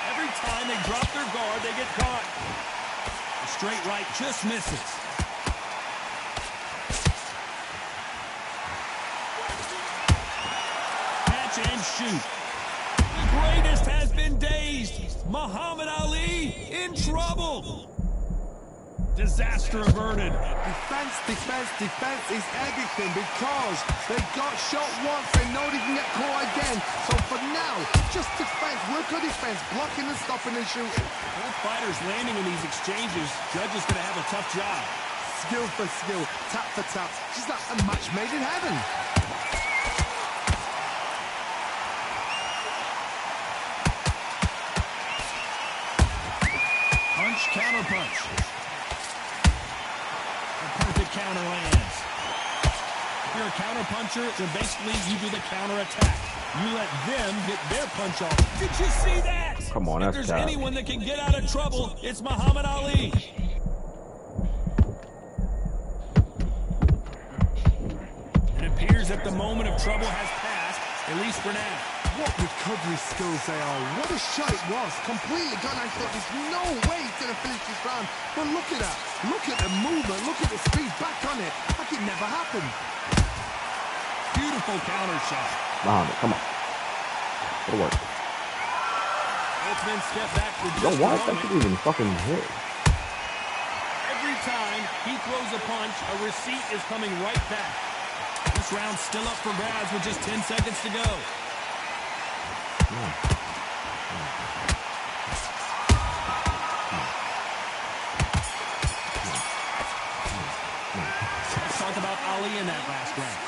Speaker 2: Every time they drop their guard, they get caught. The straight right just misses. Catch and shoot. The greatest has been dazed. Muhammad Ali in trouble. Disaster averted.
Speaker 3: Defense, defense, defense is everything because they got shot once. They know they can get caught again. So for now, just defense. Work on defense. Blocking and stopping and shooting.
Speaker 2: Both fighters landing in these exchanges. Judge is going to have a tough job.
Speaker 3: Skill for skill. Tap for tap. Just like a match made in heaven.
Speaker 2: Punch, counter punch. The perfect counter lands. If you're a counter puncher, then basically you do the counter attack. You let them get their punch off. Did you see that?
Speaker 1: Come on,
Speaker 2: if
Speaker 1: that's
Speaker 2: there's
Speaker 1: cap.
Speaker 2: anyone that can get out of trouble, it's Muhammad Ali. It appears that the moment of trouble has passed, at least for now.
Speaker 3: What recovery skills they are. What a shot it was. Completely gone. I thought there's no way he's going to finish this round. But look at that. Look at the movement. Look at the speed back on it. Like it never happened.
Speaker 2: Beautiful counter shot.
Speaker 1: Behind it. Come on. It'll work.
Speaker 2: It's been stepped back for
Speaker 1: Yo,
Speaker 2: just
Speaker 1: why
Speaker 2: a
Speaker 1: is that
Speaker 2: moment.
Speaker 1: shit even fucking hit?
Speaker 2: Every time he throws a punch, a receipt is coming right back. This round's still up for grabs with just 10 seconds to go. Let's talk about Ali in that last round.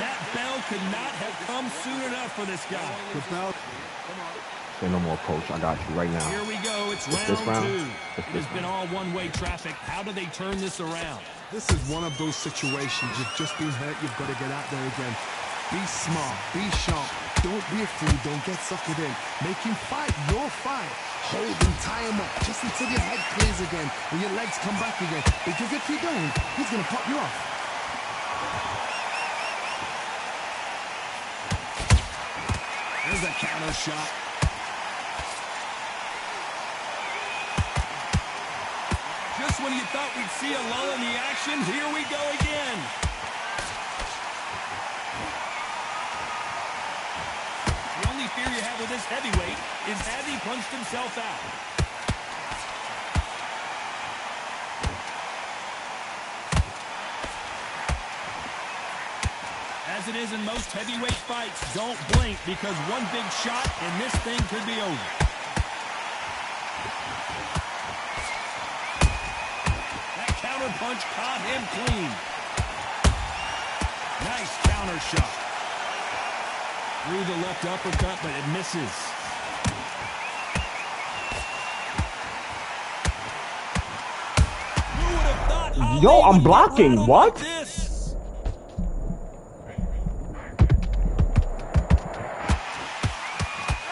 Speaker 2: That bell could not have come soon enough for this guy.
Speaker 3: The bell.
Speaker 1: Say no more, coach. I got you right now.
Speaker 2: Here we go. It's round two. It has been all one-way traffic. How do they turn this around?
Speaker 3: This is one of those situations. You've just been hurt. You've got to get out there again. Be smart. Be sharp. Don't be a fool. Don't get suckered in. Make him fight your fight. Hold him. Tie him up. Just until your head clears again and your legs come back again. Because if you don't, he's going to pop you off.
Speaker 2: There's a counter shot. Just when you thought we'd see a lull in the action, here we go again. The only fear you have with this heavyweight is has he punched himself out? As it is in most heavyweight fights, don't blink because one big shot and this thing could be over. Punch caught him clean. Nice counter shot. Through the left uppercut, but it misses. Who would have thought Ali
Speaker 1: Yo, I'm
Speaker 2: would
Speaker 1: blocking.
Speaker 2: get
Speaker 1: What?
Speaker 2: like this?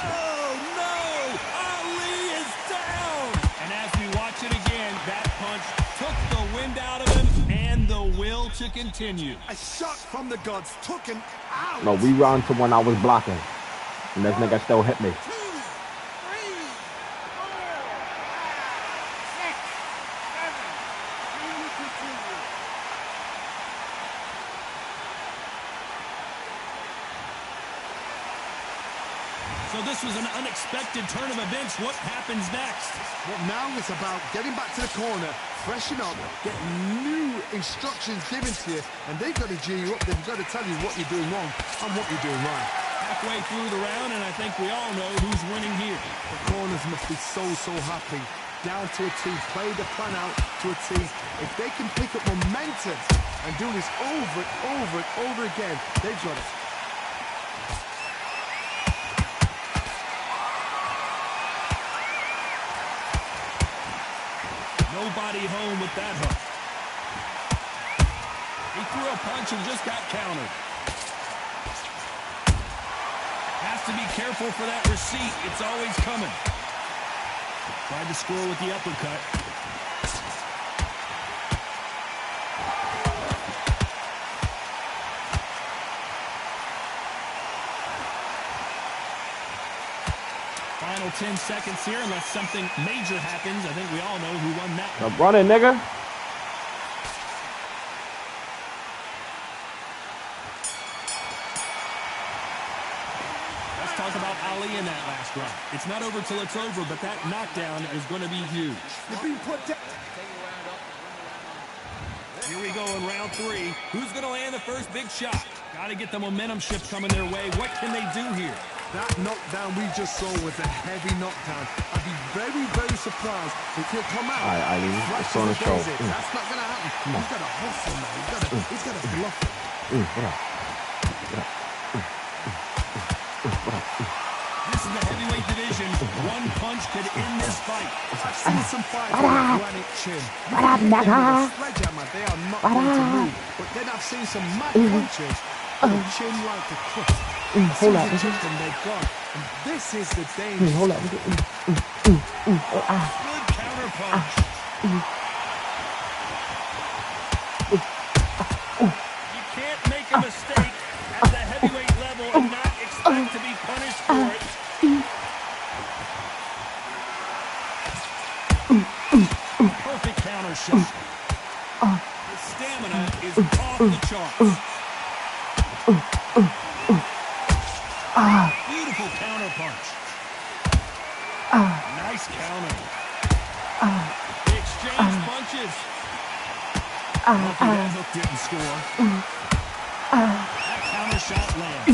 Speaker 2: Oh no! Ali is down! And as we watch it again, that punch took the wind out of him and the will to continue.
Speaker 3: A shot from the gods took him out.
Speaker 1: No, we run to when I was blocking. And this nigga still hit me.
Speaker 5: 2, 3, 4, 5, 6, 7. Can you continue?
Speaker 2: So this was an unexpected turn of events. What happens next?
Speaker 3: Well, now it's about getting back to the corner, freshen up, get new instructions given to you, and they've got to G you up. They've got to tell you what you're doing wrong and what you're doing right.
Speaker 2: Halfway through the round, and I think we all know who's winning here.
Speaker 3: The corners must be so happy. Down to a T, play the plan out to a T. If they can pick up momentum and do this over and over again, they've got it.
Speaker 2: Nobody home with that hook. He threw a punch and just got countered. Has to be careful for that receipt. It's always coming. Tried to score with the uppercut. Final 10 seconds here, unless something major happens. I think we all know who won that one.
Speaker 1: Stop running, nigga.
Speaker 2: Let's talk about Ali in that last round. It's not over till it's over, but that knockdown is going to be huge.
Speaker 3: You're being put down.
Speaker 2: Here we go in round three. Who's going to land the first big shot? Got to get the momentum shift coming their way. What can they do here?
Speaker 3: That knockdown we just saw was a heavy knockdown. I'd be very surprised if he'll come out.
Speaker 1: All right, Ali,
Speaker 3: fresh
Speaker 1: it's on the
Speaker 3: as a
Speaker 1: show.
Speaker 3: daisy. That's not going to happen. He's got to hustle now. He's got to bluff it.
Speaker 1: What up?
Speaker 2: This is the heavyweight division. One punch could end this fight.
Speaker 3: I've seen some fights with a granite chin. You can hit them with a sledgehammer. They are not going to move. But then I've seen some mad punches. The chin like to crush.
Speaker 1: Hold up.
Speaker 3: They're gone. And this is the danger.
Speaker 1: Hold up.
Speaker 2: Good counter punch. You can't make a mistake at the heavyweight level and not expect to be punished for the charts. Beautiful counter punch. Nice counter. They exchange punches. Lucky that hook didn't score. That counter shot lands.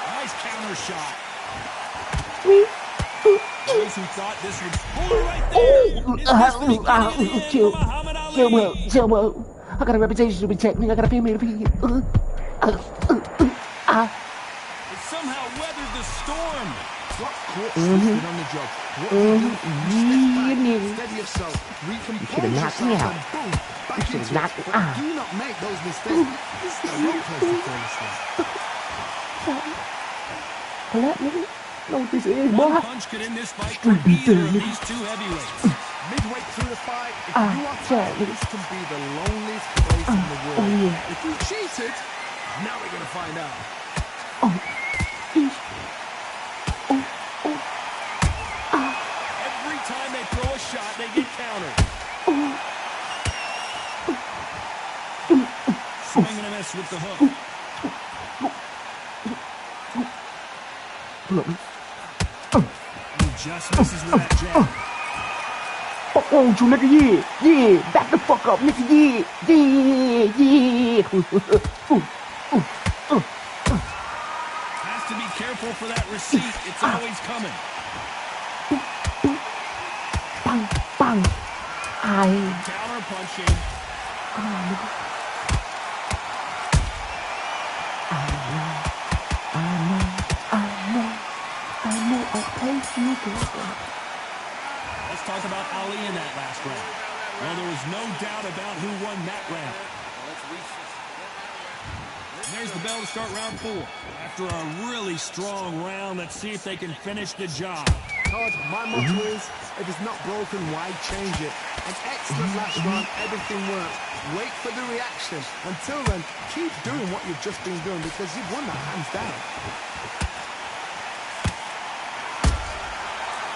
Speaker 2: Nice counter shot. Those who thought this would pull right there. Is this the beginning of the end for Muhammad Ali?
Speaker 8: Chill, I got a reputation to protect, nigga. I got a family to feed.
Speaker 2: It somehow weathered the storm.
Speaker 3: Got caught sleeping on the job. What do? You step back, steady yourself, recompose yourself, and boom, back into it. But do not make those mistakes. This is the wrong place to fall asleep.
Speaker 8: Let me know what this is, boy.
Speaker 2: One punch could end this fight for either of these two heavyweights.
Speaker 3: Midway through the fight, if you are tired, this can be the loneliest place in the world. If you cheated, now we're gonna find out.
Speaker 2: Every time they throw a shot, they get countered. Swing and a miss with the hook. He just misses with that jab.
Speaker 8: Fuck on you, nigga, yeah, back the fuck up, nigga, yeah.
Speaker 2: Has to be careful for that receipt. It's always coming.
Speaker 8: Bang.
Speaker 2: Counter punching.
Speaker 8: Come on, nigga. I know, I'll place you, girl.
Speaker 2: Let's talk about Ali in that last round. Well, there was no doubt about who won that round. And there's the bell to start round 4. After a really strong round, let's see if they can finish the job.
Speaker 3: Todd, my motto is, if it's not broken, why change it? An excellent last round, everything worked. Wait for the reaction. Until then, keep doing what you've just been doing because you've won that hands down.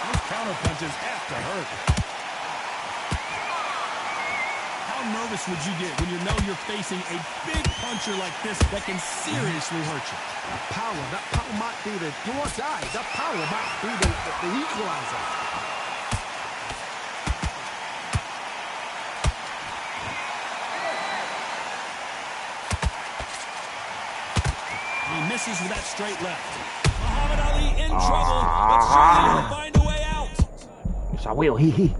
Speaker 2: Those counter punches have to hurt. How nervous would you get when you know you're facing a big puncher like this that can seriously hurt you?
Speaker 3: That power might be the do or die. That power might be the equalizer.
Speaker 2: He misses with that straight left. Muhammad Ali in trouble, but surely he'll find a way out.
Speaker 8: Yes, I will, he.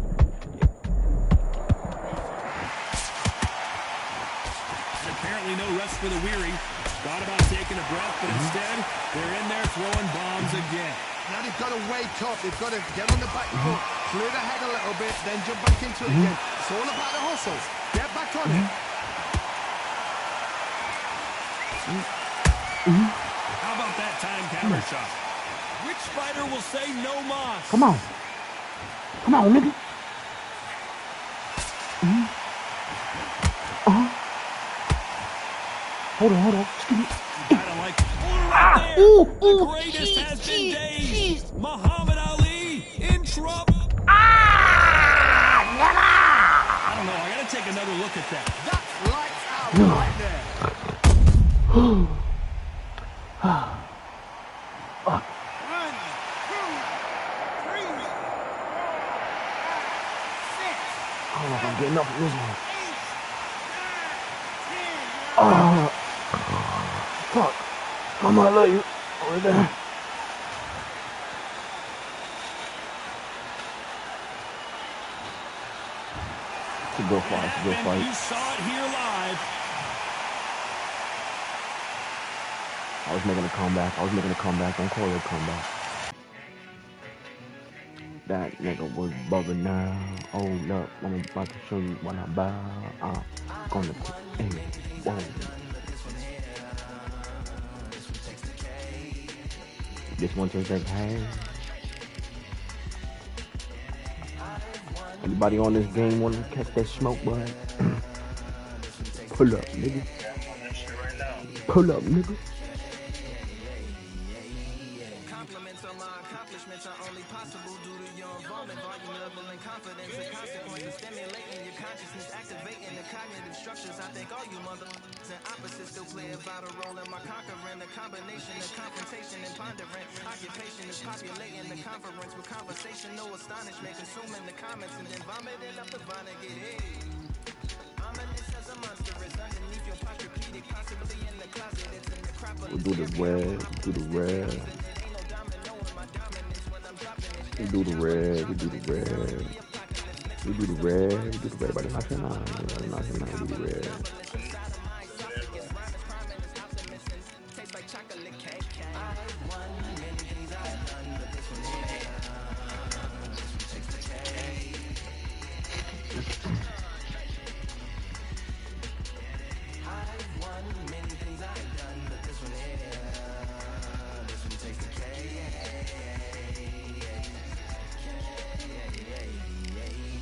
Speaker 2: Apparently no rest for the weary. Thought about taking a breath, but instead, they're in there throwing bombs again.
Speaker 3: Now they've got to wake up. They've got to get on the back foot, clear the head a little bit, then jump back into it again. It's all about the hustle. Get back on it.
Speaker 2: How about that time counter shot? Which fighter will say no mas?
Speaker 8: Come on, nigga. Hold on. Excuse me.
Speaker 2: Gotta like right there. The greatest has been dazed. Muhammad Ali in trouble. I don't know. I gotta take another look at that.
Speaker 3: That's lights out right there.
Speaker 5: 1, 2, 3, 4, 5, 6.
Speaker 8: I don't know if I'm getting up from this one.
Speaker 5: 8, 9, 10.
Speaker 8: Fuck. I might let you right there. It's a good fight.
Speaker 2: You saw it here live.
Speaker 1: I was making a comeback. Don't call it a comeback. That nigga was bugging now. Hold up. I'm about to show you when I bow. I'm gonna put in. Whoa. This one takes like, hey. Anybody on this game want to catch that smoke, boy? Pull up, nigga. Pull up, nigga.
Speaker 6: Compliments on my accomplishments are only possible due to your involvement. confidence, the consequences stimulating your consciousness, activating the cognitive structures. I think all you mother and opposites still play a vital role in my conquering. The combination of confrontation and pondering. Occupation is populating the conference with conversation, no astonishment, consuming the comments and then vomiting up the vine and get hit. Ominous as a monster is underneath your posturepedic, possibly in the closet. It's in the
Speaker 1: We
Speaker 6: necropolis.
Speaker 1: do the red, do the red. We do the red, we do the red. We do the red, we do the red. Everybody knock your nine, everybody knock your nine, we do the red.
Speaker 6: Tastes like chocolate cake. I won many things I've done, but this one here, this one takes the cake. I've won many things I've done, but this one here, this one takes the cake.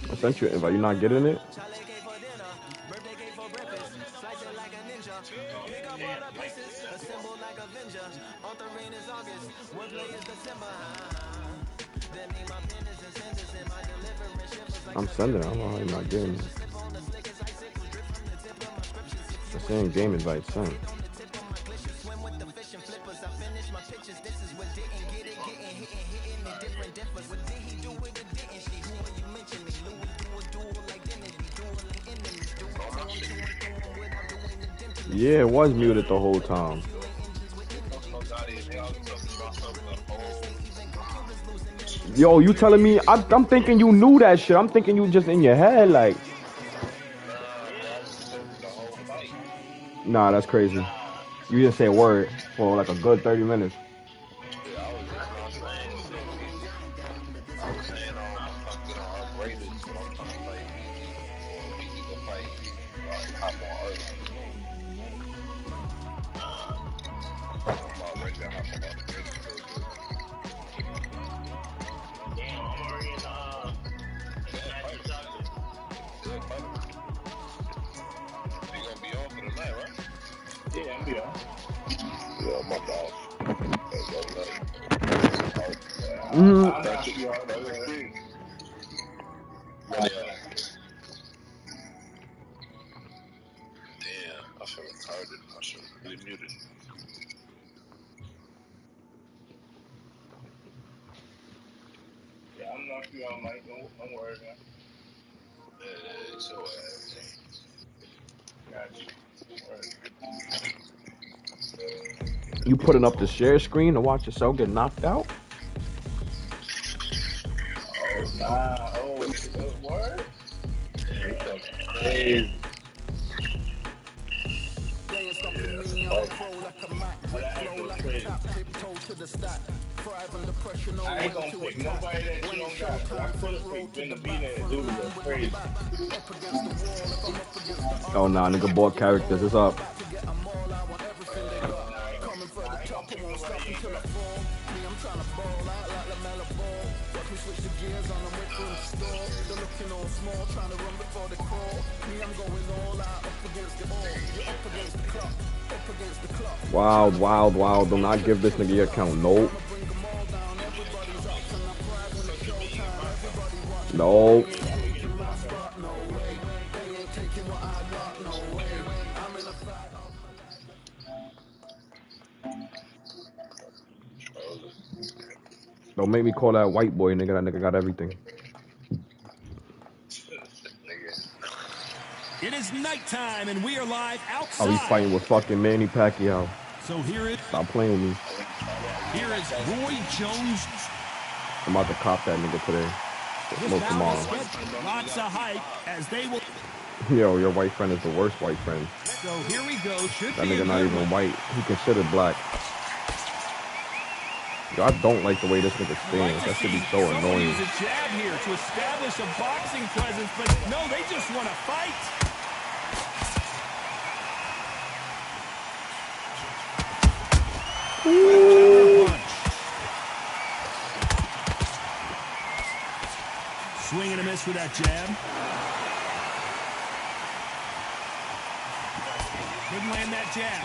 Speaker 1: I sent you an invite, you not getting it? I'm sending it, I don't know how you're not getting it. I'm saying game invite sent. Yeah, it was muted the whole time. Yo, you telling me? I'm thinking you knew that shit. I'm thinking you just in your head, like. Nah, that's crazy. You didn't say a word for like a good 30 minutes.
Speaker 7: Don't worry, man.
Speaker 1: You putting up the share screen to watch yourself get knocked out?
Speaker 7: Oh, nah. Oh, what? Crazy. I ain't gonna pick nobody that you don't got, but I could have picked Ben the Beat and Dude was crazy.
Speaker 1: Oh nah, nigga bought characters. It's up. Wild, wild, wild. Do not give this nigga your account. Nope. Nope. Don't make me call that white boy, nigga. That nigga got everything.
Speaker 2: It is nighttime, and we are live outside.
Speaker 1: Oh, he's fighting with fucking Manny Pacquiao.
Speaker 2: So here it.
Speaker 1: Stop playing with me.
Speaker 2: Here is Roy Jones.
Speaker 1: I'm about to cop that nigga today. No, tomorrow.
Speaker 2: Lots of hype as they will.
Speaker 1: Yo, your white friend is the worst white friend.
Speaker 2: So here we go.
Speaker 1: That nigga not even white. He considered black. Yo, I don't like the way this nigga stands. That should be so annoying.
Speaker 2: Use a jab here to establish a boxing presence, but no, they just want to fight. Swing and a miss with that jab. Couldn't land that jab.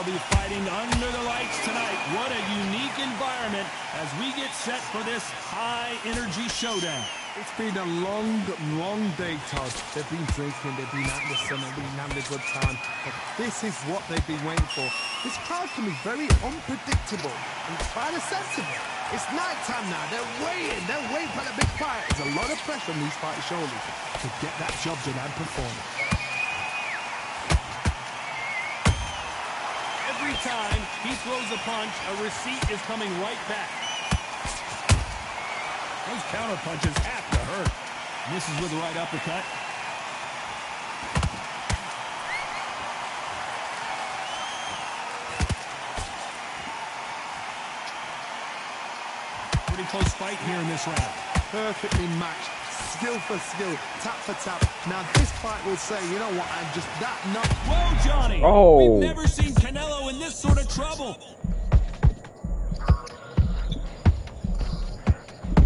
Speaker 2: They'll be fighting under the lights tonight. What a unique environment as we get set for this high-energy showdown.
Speaker 3: It's been a long, long day, Todd. They've been drinking, they've been out in the sun, they've been having a good time. But this is what they've been waiting for. This crowd can be very unpredictable, in spite of sense of it. It's night time now. They're waiting for the big fight. There's a lot of pressure on these fighters' shoulders to get that job done and perform.
Speaker 2: Every time he throws a punch, a receipt is coming right back. Those counter punches have to hurt. Misses with the right uppercut. Pretty close fight here in this round.
Speaker 3: Perfectly matched. Skill for skill, tap for tap. Now this fight will say, you know what, I'm just that not.
Speaker 2: Whoa, Johnny!
Speaker 1: Oh.
Speaker 2: We've never seen Canelo in this sort of trouble.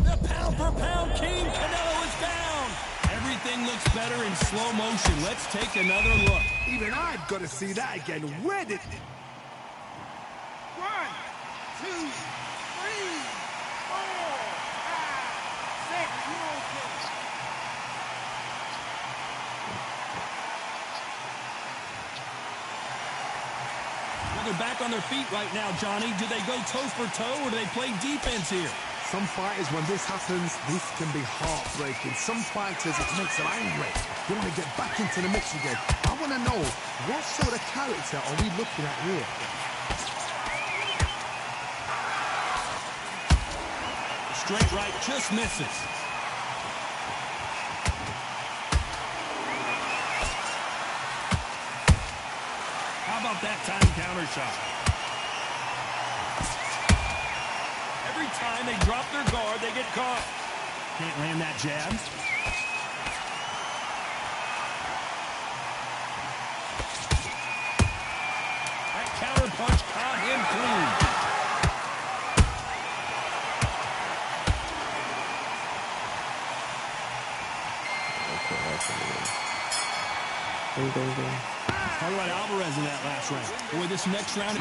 Speaker 2: The pound-for-pound king, Canelo is down. Everything looks better in slow motion. Let's take another look.
Speaker 3: Even I've got to see that again. Where did...
Speaker 5: 1, 2, 3, 4, 5, 6. You okay?
Speaker 2: Well, they're back on their feet right now, Johnny. Do they go toe for toe or do they play defense here?
Speaker 3: Some fighters, when this happens, this can be heartbreaking. Some fighters, it makes them angry. They want to get back into the mix again. I want to know, what sort of character are we looking at here?
Speaker 2: Straight right just misses. How about that time counter shot? Every time they drop their guard, they get caught. Can't land that jab. That counter punch caught him clean. Talk about Alvarez in that last round. Boy, this next round...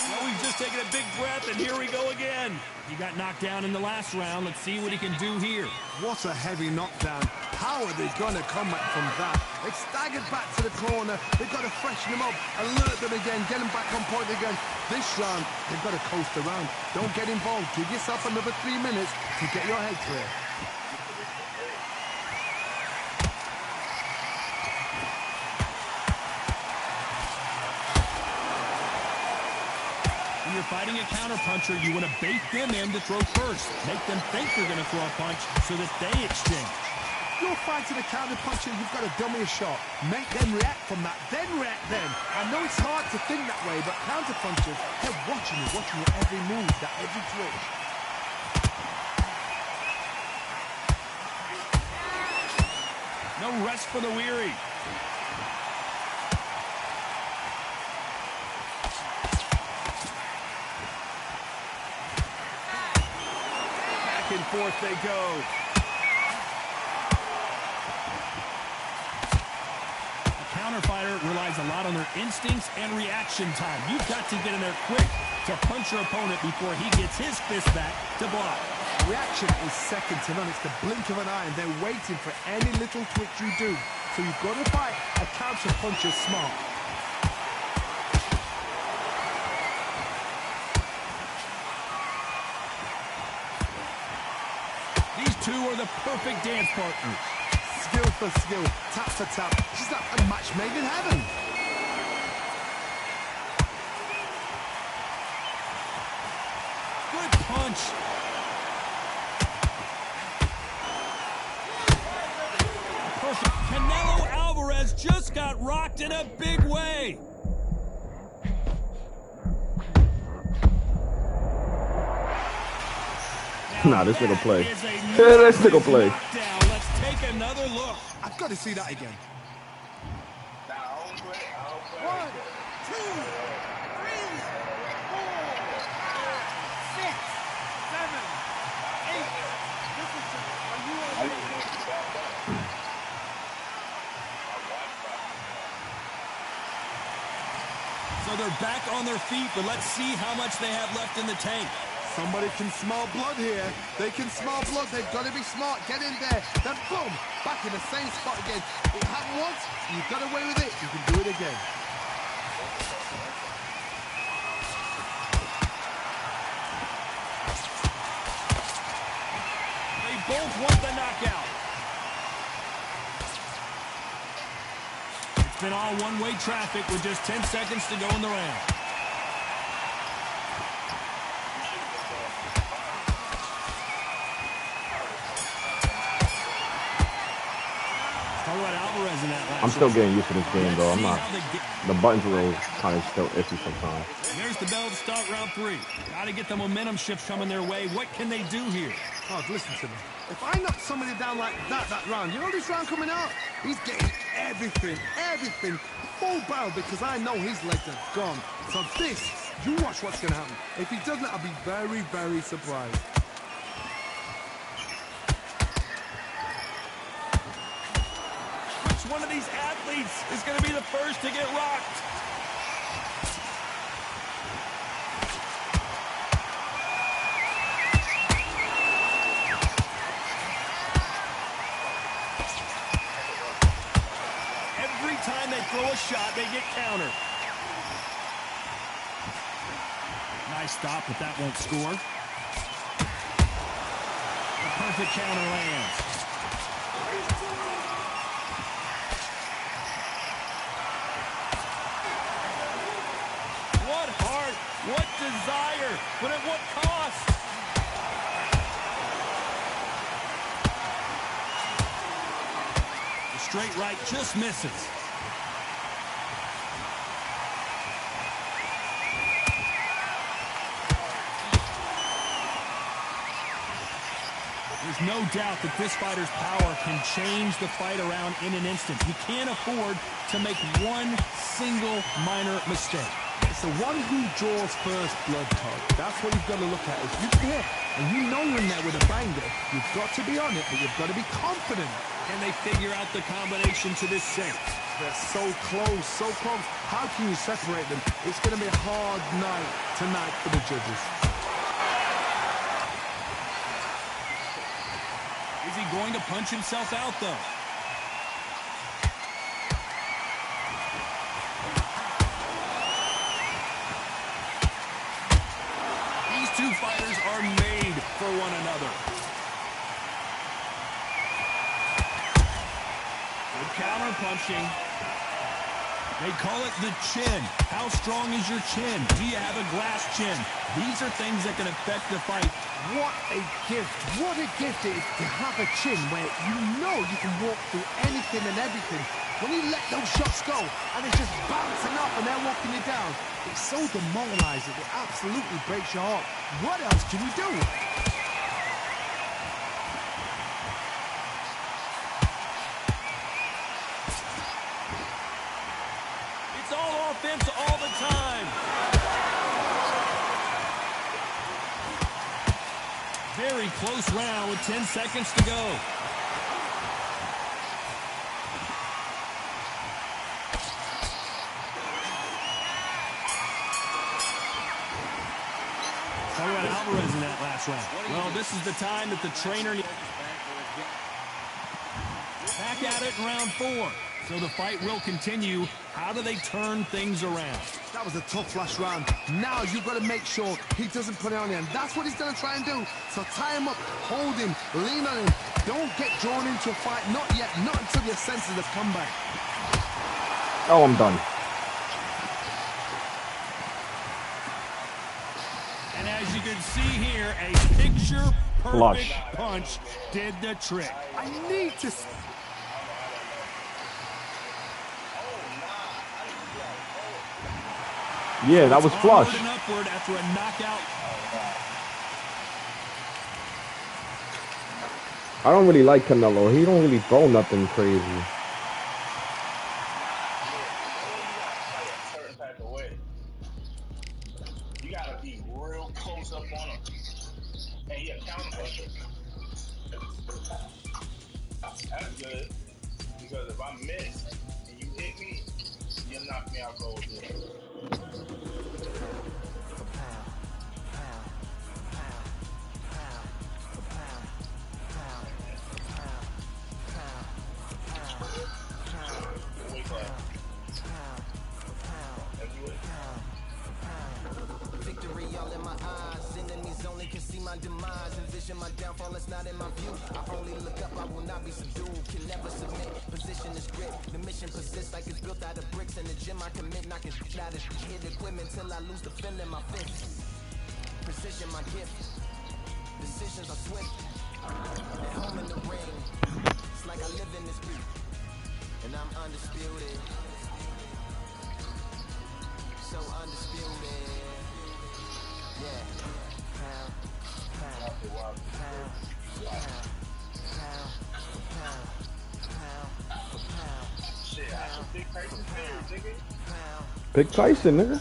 Speaker 2: Well, we've just taken a big breath, and here we go again. He got knocked down in the last round. Let's see what he can do here.
Speaker 3: What a heavy knockdown. How are they going to come back from that? They've staggered back to the corner. They've got to freshen them up, alert them again, get them back on point again. This round, they've got to coast around. Don't get involved. Give yourself another 3 minutes to get your head clear.
Speaker 2: When you're fighting a counterpuncher, you want to bait them in to throw first. Make them think they're going to throw a punch so that they exchange.
Speaker 3: You're fighting a counterpuncher, you've got to dummy a shot. Make them react from that, then react then. I know it's hard to think that way, but counterpunchers, they're watching your every move, that every twitch.
Speaker 2: No rest for the weary. Back and forth they go. Counterfighter relies a lot on their instincts and reaction time. You've got to get in there quick to punch your opponent before he gets his fist back to block.
Speaker 3: Reaction is second to none. It's the blink of an eye, and they're waiting for any little twitch you do. So you've got to fight a counterpuncher smart.
Speaker 2: These two are the perfect dance partners.
Speaker 3: Skill for skill, tap for tap. She's like a match made in heaven.
Speaker 2: Good punch. Perfect. Canelo Alvarez just got rocked in a big way.
Speaker 1: Nah, this nigga play. Yeah, this nigga play.
Speaker 2: Let's take another look.
Speaker 3: I've got to see that again.
Speaker 5: 1, 2, 3, 4, 5, 6, 7, 8. Are you okay?
Speaker 2: So they're back on their feet, but let's see how much they have left in the tank.
Speaker 3: Somebody can smell blood here. They can smell blood. They've got to be smart. Get in there. Then boom, back in the same spot again. It happened once. You got away with it. You can do it again.
Speaker 2: They both want the knockout. It's been all one-way traffic with just 10 seconds to go in the round.
Speaker 1: I'm still getting used to this game, though. I'm not. The buttons are a little kind of still iffy sometimes.
Speaker 2: There's the bell to start round 3. Got to get the momentum shift coming their way. What can they do here?
Speaker 3: Oh, listen to me. If I knock somebody down like that round, you know this round coming out? He's getting everything, full barrel, because I know his legs are gone. So this, you watch what's going to happen. If he doesn't, I'll be very, very surprised.
Speaker 2: One of these athletes is going to be the first to get rocked. Every time they throw a shot, they get countered. Nice stop, but that won't score. The perfect counter lands. What desire, but at what cost? The straight right just misses. There's no doubt that this fighter's power can change the fight around in an instant. You can't afford to make one single minor mistake.
Speaker 3: It's the one who draws first blood, Todd. That's what you've got to look at. If you hit and you know you're in there with a banger, you've got to be on it, but you've got to be confident.
Speaker 2: Can they figure out the combination to this sink?
Speaker 3: They're so close, so close. How can you separate them? It's going to be a hard night tonight for the judges.
Speaker 2: Is he going to punch himself out, though? Two fighters are made for one another. Good counter punching. They call it the chin. How strong is your chin? Do you have a glass chin? These are things that can affect the fight.
Speaker 3: What a gift. What a gift it is to have a chin where you know you can walk through anything and everything. When you let those shots go and it's just bouncing up and they're walking you down, it's so demoralizing. It absolutely breaks your heart. What else can you do?
Speaker 2: It's all offense all the time. Very close round with 10 seconds to go. Talk about Alvarez in that last round. Well, this is the time that the trainer... Back at it in round 4. So the fight will continue. How do they turn things around?
Speaker 3: That was a tough last round. Now you've got to make sure he doesn't put it on him. That's what he's going to try and do. So tie him up, hold him, lean on him. Don't get drawn into a fight. Not yet. Not until your senses have come back.
Speaker 1: Oh, I'm done.
Speaker 2: And as you can see here, a picture-perfect punch did the trick.
Speaker 3: I need to...
Speaker 1: Yeah, that was flush.
Speaker 2: Onward and upward after a knockout.
Speaker 1: I don't really like Canelo. He don't really throw nothing crazy.
Speaker 7: Certain type of way. You gotta be real close up on him. And he a counter puncher. That's good. Because if I miss and you hit me, you'll knock me out cold.
Speaker 6: my demise, envision my downfall, it's not in my view. I only look up, I will not be subdued. Can never submit, position is grit. The mission persists like it's built out of bricks. In the gym I commit, knocking shit out of hit equipment till I lose the feel in my fist. Precision my gift, decisions are swift. At home in the ring, it's like I live in this beat. And I'm undisputed, so undisputed. Yeah, pound, pound, pound, pound, pound, pound, pound.
Speaker 7: Shit, that's a big Tyson Fury, nigga.
Speaker 1: Big Tyson, nigga.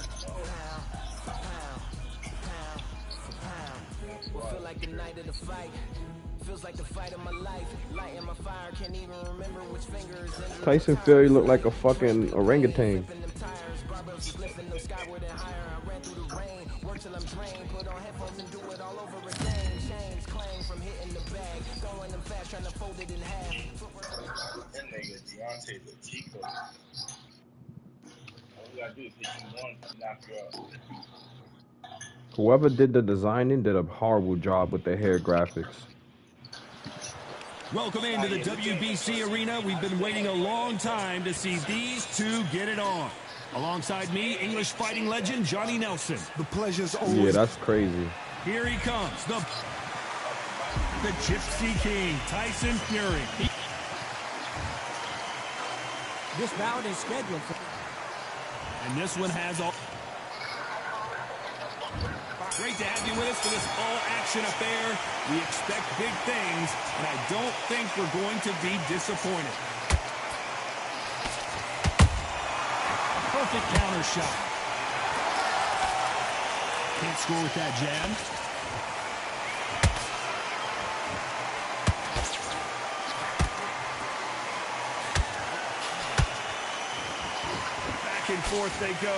Speaker 6: Feel like the night of the fight. Feels like the fight of my life. Light in my fire, can't even remember which fingers.
Speaker 1: Tyson Fury looked like a fucking orangutan.
Speaker 6: Till I'm drained, put on headphones and do it all over again. Chains clang from hitting the bag, throwing them fast, trying to fold it in half.
Speaker 7: That nigga Deontay the Chico. All we gotta do is hit you once and knock you out.
Speaker 1: Whoever did the designing did a horrible job with the hair graphics.
Speaker 2: Welcome into the WBC arena. We've been waiting a long time to see these two get it on. Alongside me, English fighting legend Johnny Nelson.
Speaker 3: The pleasure's always...
Speaker 1: Yeah, that's crazy.
Speaker 2: Here he comes, the Gypsy King, Tyson Fury.
Speaker 4: This bout is scheduled for...
Speaker 2: And this one has all... Great to have you with us for this all-action affair. We expect big things, and I don't think we're going to be disappointed. Perfect counter shot. Can't score with that jab. Back and forth they go.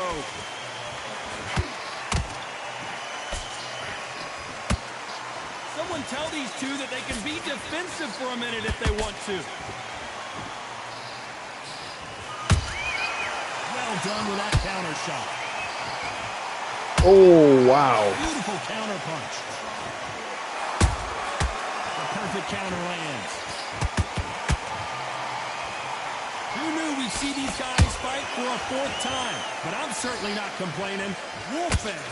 Speaker 2: Someone tell these two that they can be defensive for a minute if they want to. Well done with that counter shot.
Speaker 1: Oh, wow.
Speaker 2: Beautiful counter punch. The perfect counter lands. Who knew we'd see these guys fight for a fourth time? But I'm certainly not complaining. Warfare.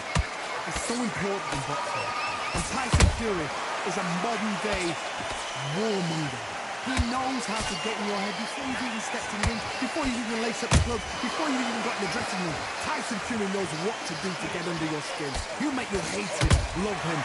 Speaker 3: It's so important in boxing. And Tyson Fury is a modern-day warmonger. He knows how to get in your head before you've even stepped in the ring, before you even lace up the glove, before you even got in the dressing room. Tyson Fury knows what to do to get under your skin. He'll make you hate him, love him,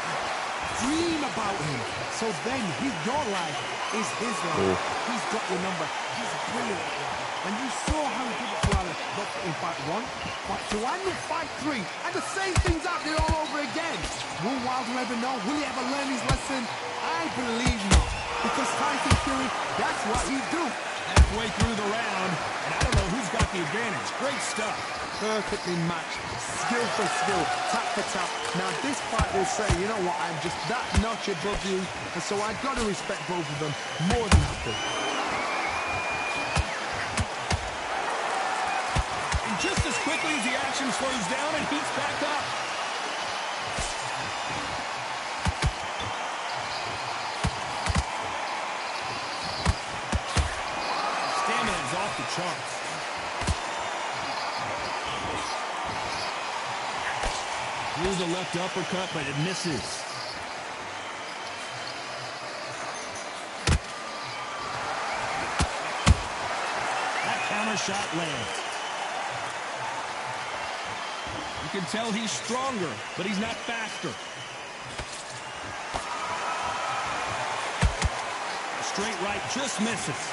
Speaker 3: dream about him. So then your life is his life. He's got your number. He's brilliant at that. And you saw how he did it to Alan. Look, in fight 1, fight 2, and in fight 3. And the same thing's happening all over again. Will Wilder ever know? Will he ever learn his lesson? I believe not. Because Tyson Fury, that's what he do.
Speaker 2: Halfway through the round, and I don't know who's got the advantage. Great stuff.
Speaker 3: Perfectly matched, skill for skill, tap for tap. Now this fight will say, you know what, I'm just that notch above you, and so I've got to respect both of them more than happy.
Speaker 2: And just as quickly as the action slows down, it heats back up. Stamina is off the charts. Through the left uppercut, but it misses. That counter shot lands. You can tell he's stronger, but he's not faster. Straight right just misses.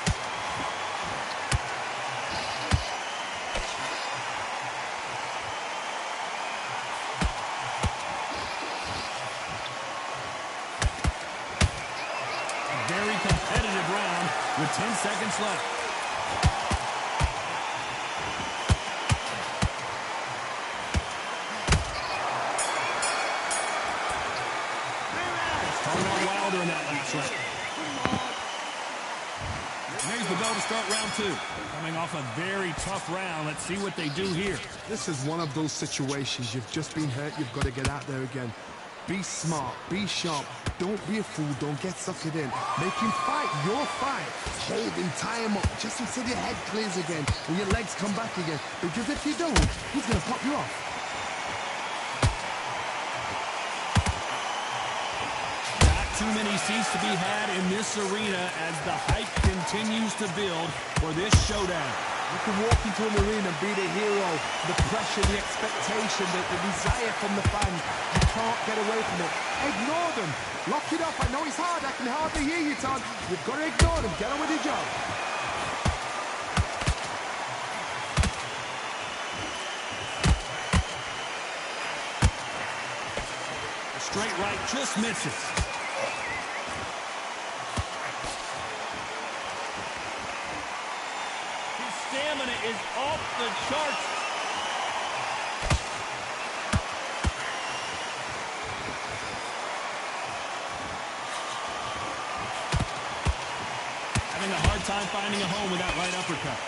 Speaker 2: Very competitive round with 10 seconds left. Started out Wilder in that last round. There's the bell to start round 2. Coming off a very tough round. Let's see what they do here.
Speaker 3: This is one of those situations. You've just been hurt. You've got to get out there again. Be smart, be sharp. Don't be a fool, don't get suckered in. Make him fight your fight. Hold him, tie him up, just until your head clears again and your legs come back again. Because if you don't, he's going to pop you off.
Speaker 2: Too many seats to be had in this arena as the hype continues to build for this showdown.
Speaker 3: You can walk into an arena and be the hero. The pressure, the expectation, the desire from the fans. You can't get away from it. Ignore them. Lock it up. I know it's hard. I can hardly hear you, Todd. You've got to ignore them. Get on with your job.
Speaker 2: A straight right just misses. Stamina is off the charts. Having a hard time finding a home with that right uppercut.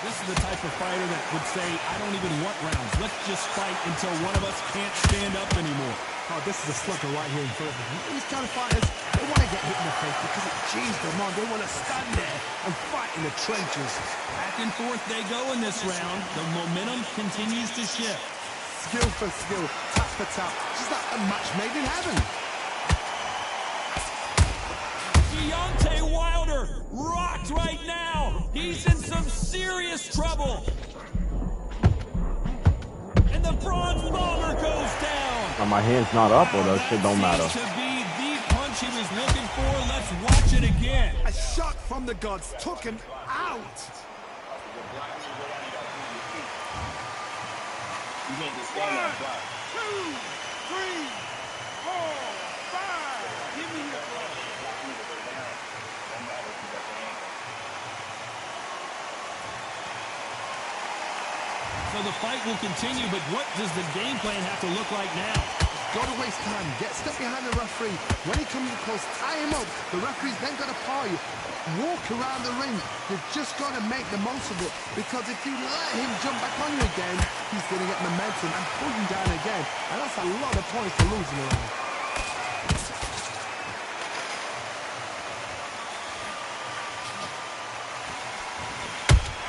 Speaker 2: This is the type of fighter that would say, I don't even want rounds. Let's just fight until one of us can't stand up anymore.
Speaker 3: Oh, this is a slugger right here in front of him. These kind of fighters, they want to get hit in the face because it cheers them on. They want to stand there and fight in the trenches.
Speaker 2: Back and forth they go in this round. The momentum continues to shift.
Speaker 3: Skill for skill, tap for tap. Just like a match made in heaven.
Speaker 2: Deontay Wilder rocked right now. He's in some serious trouble. And the bronze bomber goes down.
Speaker 1: Now my hand's not up, or that shit don't matter.
Speaker 2: To be the punch he was looking for. Let's watch it again.
Speaker 3: A shot from the gods took him out.
Speaker 7: You need to stand up, block.
Speaker 5: 2, 3, 4, 5. Give me your blood.
Speaker 2: So the fight will continue, but what does the game plan have to look like now?
Speaker 3: Got to waste time. Get stuck behind the referee. When he comes close, tie him up. The referee's then got to paw you. Walk around the ring. You've just got to make the most of it. Because if you let him jump back on you again, he's going to get momentum and pull you down again. And that's a lot of points for losing around.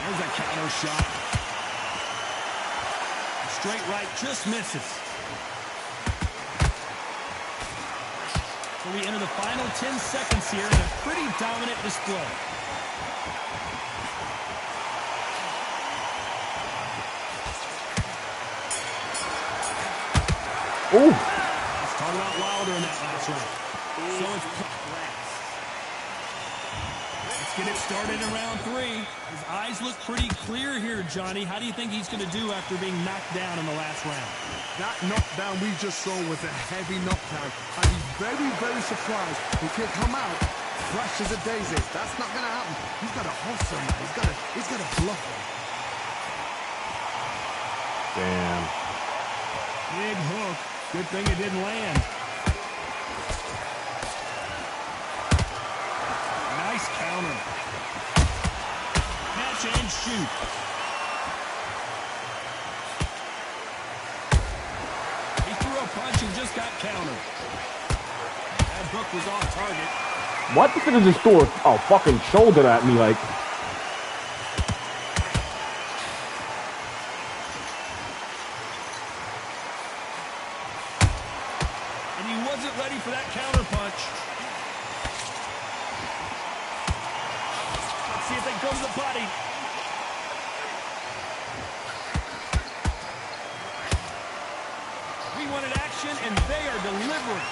Speaker 2: There's a counter shot. Straight right just misses. So we enter the final 10 seconds here in a pretty dominant display.
Speaker 1: Ooh.
Speaker 2: Let's talk about Wilder in that last round. So let's get it started in round 3. His eyes look pretty clear here, Johnny. How do you think he's going to do after being knocked down in the last round?
Speaker 3: That knockdown we just saw was a heavy knockdown. I'd be very, very surprised if he'll come out fresh as a daisy. That's not going to happen. He's got to hustle him. He's got to bluff him.
Speaker 1: Damn.
Speaker 2: Big hook. Good thing it didn't land. Nice counter. Catch and shoot. He threw a punch and just got countered. That hook was off target.
Speaker 1: What? This nigga just threw a fucking shoulder at me, like.
Speaker 2: And he wasn't ready for that counter punch. Let's see if they go to the body. We wanted action, and they are delivering.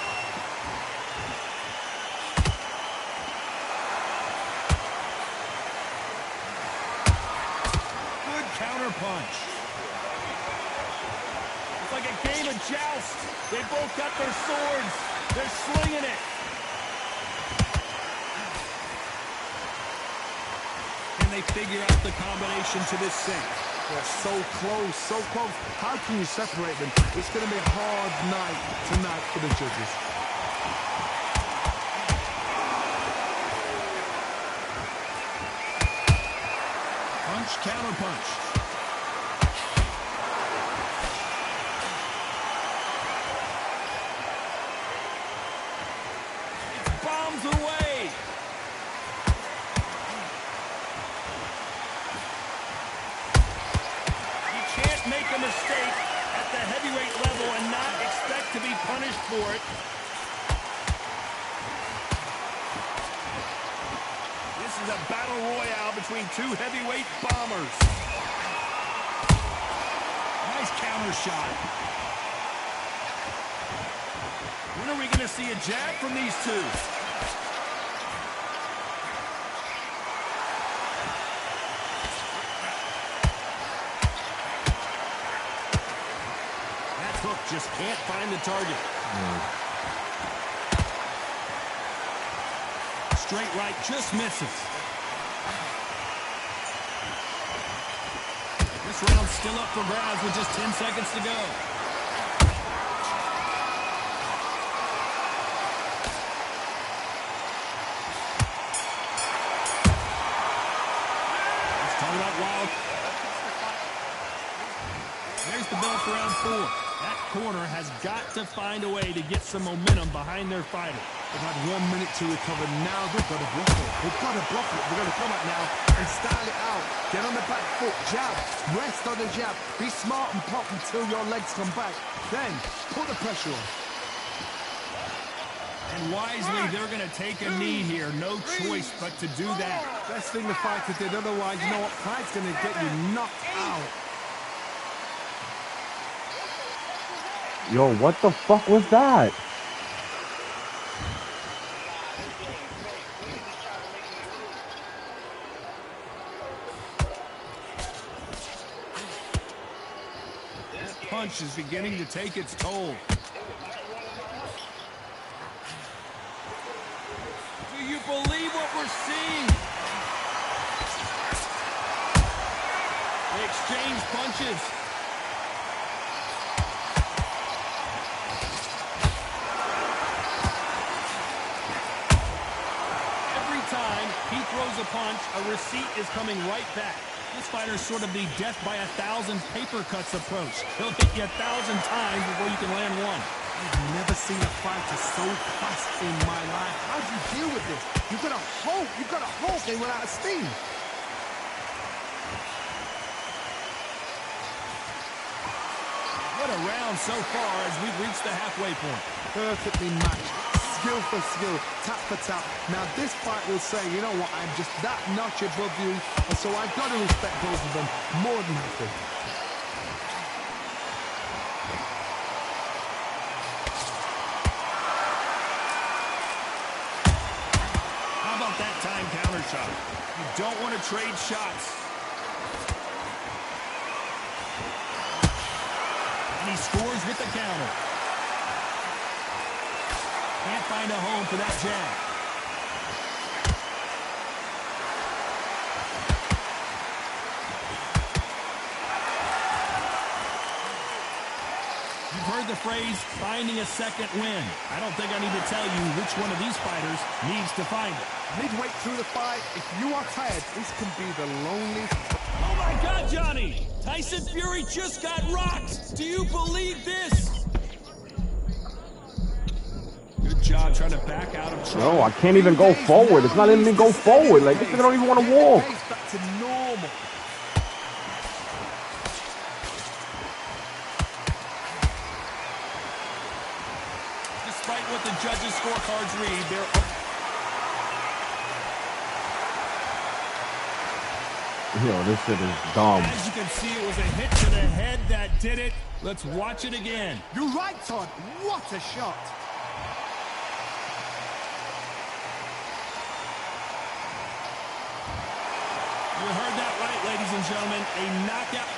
Speaker 2: Good counter punch. It's like a game of joust. They both got their swords. They're slinging it. Can they figure out the combination to this sink?
Speaker 3: They're so close, so close. How can you separate them? It's going to be a hard night tonight for the judges.
Speaker 2: Punch, counter punch. mistake at the heavyweight level and not expect to be punished for it. This is a battle royale between two heavyweight bombers. Nice counter shot. When are we going to see a jab from these two? That hook just can't find the target. Straight right just misses. This round's still up for grabs with just 10 seconds to go. Let's talk about wild. There's the bell for round 4. That corner has got to find a way to get some momentum behind their fighter.
Speaker 3: They've had 1 minute to recover. Now they've got to block it. They've got to block it. They're going to come out now and style it out. Get on the back foot. Jab. Rest on the jab. Be smart and pop until your legs come back. Then put the pressure on.
Speaker 2: And wisely, they're going to take a knee here. No choice but to do that.
Speaker 3: Best thing the fighter did. Otherwise, you know what? Pride's going to get you knocked out.
Speaker 1: Yo, what the fuck was that?
Speaker 2: This punch is beginning to take its toll. Do you believe what we're seeing? They exchange punches. He throws a punch, a receipt is coming right back. This fighter's sort of the death by 1,000 paper cuts approach. He'll hit you 1,000 times before you can land one.
Speaker 3: I've never seen a fighter so fast in my life. How do you deal with this? You've got to hope. You've got to hope they run out of steam.
Speaker 2: What a round so far as we've reached the halfway point.
Speaker 3: Perfectly matched. Skill for skill, tap for tap. Now this fight will say, you know what, I'm just that notch above you, and so I've got to respect both of them more than happy.
Speaker 2: How about that time counter shot? You don't want to trade shots. And he scores with the counter. Can't find a home for that jab. You've heard the phrase, finding a second win. I don't think I need to tell you which one of these fighters needs to find it.
Speaker 3: Midway through the fight, if you are tired, this can be the loneliest.
Speaker 2: Oh my God, Johnny! Tyson Fury just got rocked! Do you believe this? Good job trying to back out of trouble.
Speaker 1: No, I can't even go forward. It's not letting me go forward. Like, this nigga don't even want to walk.
Speaker 3: Back to normal.
Speaker 2: Despite what the judges' scorecards read, they're...
Speaker 1: Yo, this shit is dumb.
Speaker 2: As you can see, it was a hit to the head that did it. Let's watch it again.
Speaker 3: You're right, Todd. What a shot.
Speaker 2: You heard that right, ladies and gentlemen. A knockout.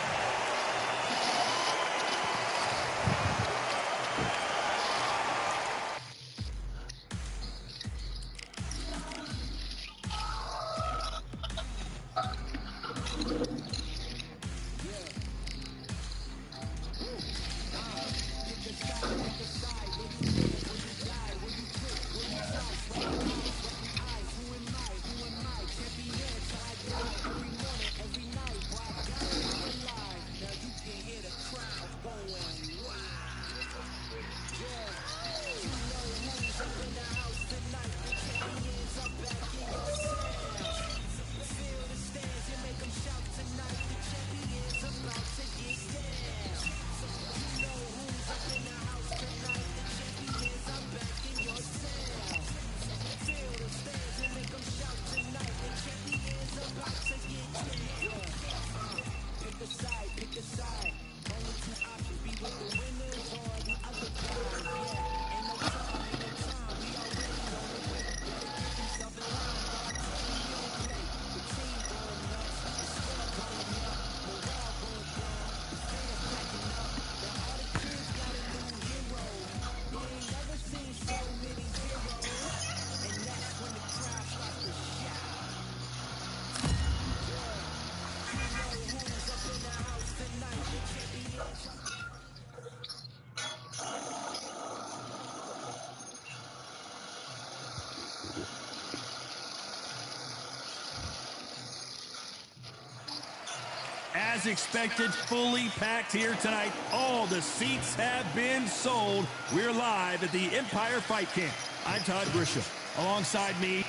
Speaker 2: As expected, fully packed here tonight. All the seats have been sold. We're live at the Empire Fight Camp. I'm Todd Grisham. Alongside me,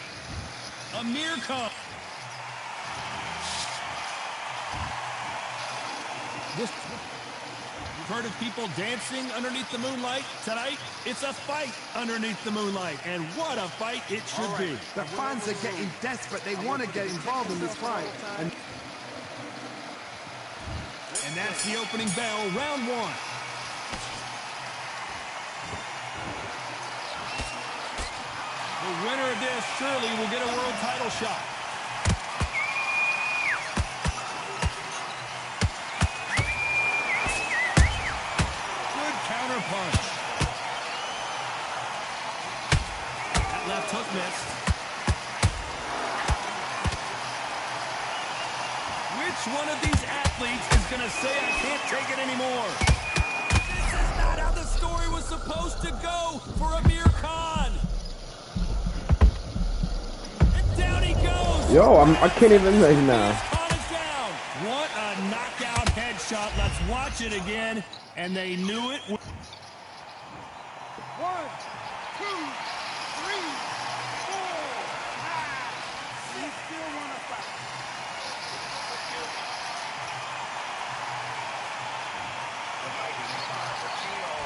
Speaker 2: Amir Khan. You've heard of people dancing underneath the moonlight? Tonight, it's a fight underneath the moonlight. And what a fight it should be.
Speaker 3: The fans are getting desperate. They want to get involved in this fight.
Speaker 2: And that's the opening bell, round one. The winner of this surely will get a world title shot. Good counter punch. That left hook missed. Which one of these athletes is going to say, I can't take it anymore? This is not how the story was supposed to go for Amir Khan. And down he goes.
Speaker 1: Yo, I can't even make now.
Speaker 2: Khan is down. What a knockout headshot. Let's watch it again. And they knew it.
Speaker 5: 1, 2, 3, 4, 5, 6. Still want to fight.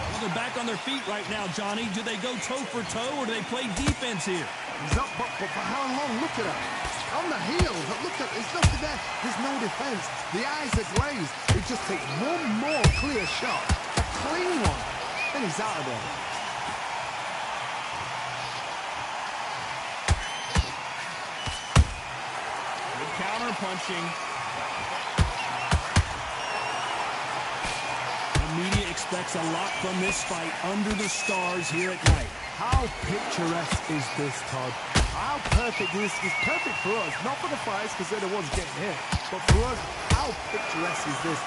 Speaker 2: Well, they're back on their feet right now, Johnny. Do they go toe for toe or do they play defense here?
Speaker 3: He's up, but for how long? Look at that. On the heels, but look at, there's nothing there. There's no defense. The eyes are glazed. It just takes one more clear shot, a clean one, and he's out of there.
Speaker 2: Good counter punching. The media expects a lot from this fight under the stars here at night.
Speaker 3: How picturesque is this, Todd? How perfect is this? It's perfect for us, not for the fighters because they're the ones getting hit, but for us, how picturesque is this?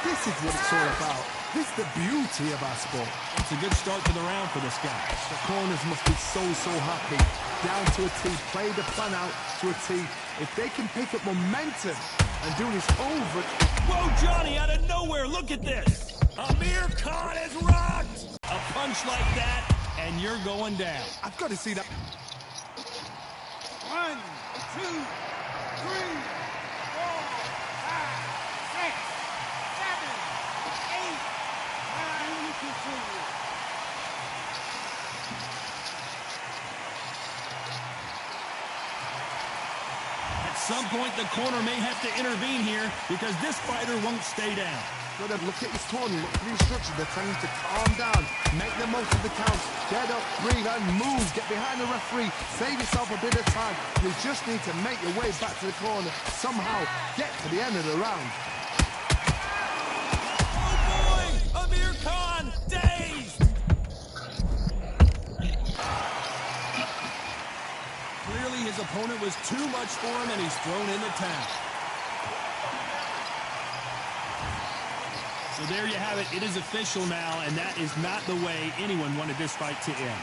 Speaker 3: This is what it's all about. This is the beauty of our sport.
Speaker 2: It's a good start to the round for this guy.
Speaker 3: The corners must be so happy. Down to a T, play the plan out to a T. If they can pick up momentum and do this over.
Speaker 2: Whoa, Johnny, out of nowhere, look at this. Amir Khan is rocked. A punch like that, and you're going down.
Speaker 3: I've got to see that.
Speaker 5: 1, 2, 3, 4, 5, 6, 7, 8, 9. You continue.
Speaker 2: At some point, the corner may have to intervene here because this fighter won't stay down.
Speaker 3: Look at his tone, look at the instructions. They're telling him to calm down, make the most of the count, get up, breathe, and move. Get behind the referee, save yourself a bit of time. You just need to make your way back to the corner, somehow get to the end of the round.
Speaker 2: Oh boy! Amir Khan, dazed! Clearly his opponent was too much for him and he's thrown in the towel. So there you have it. It is official now, and that is not the way anyone wanted this fight to end.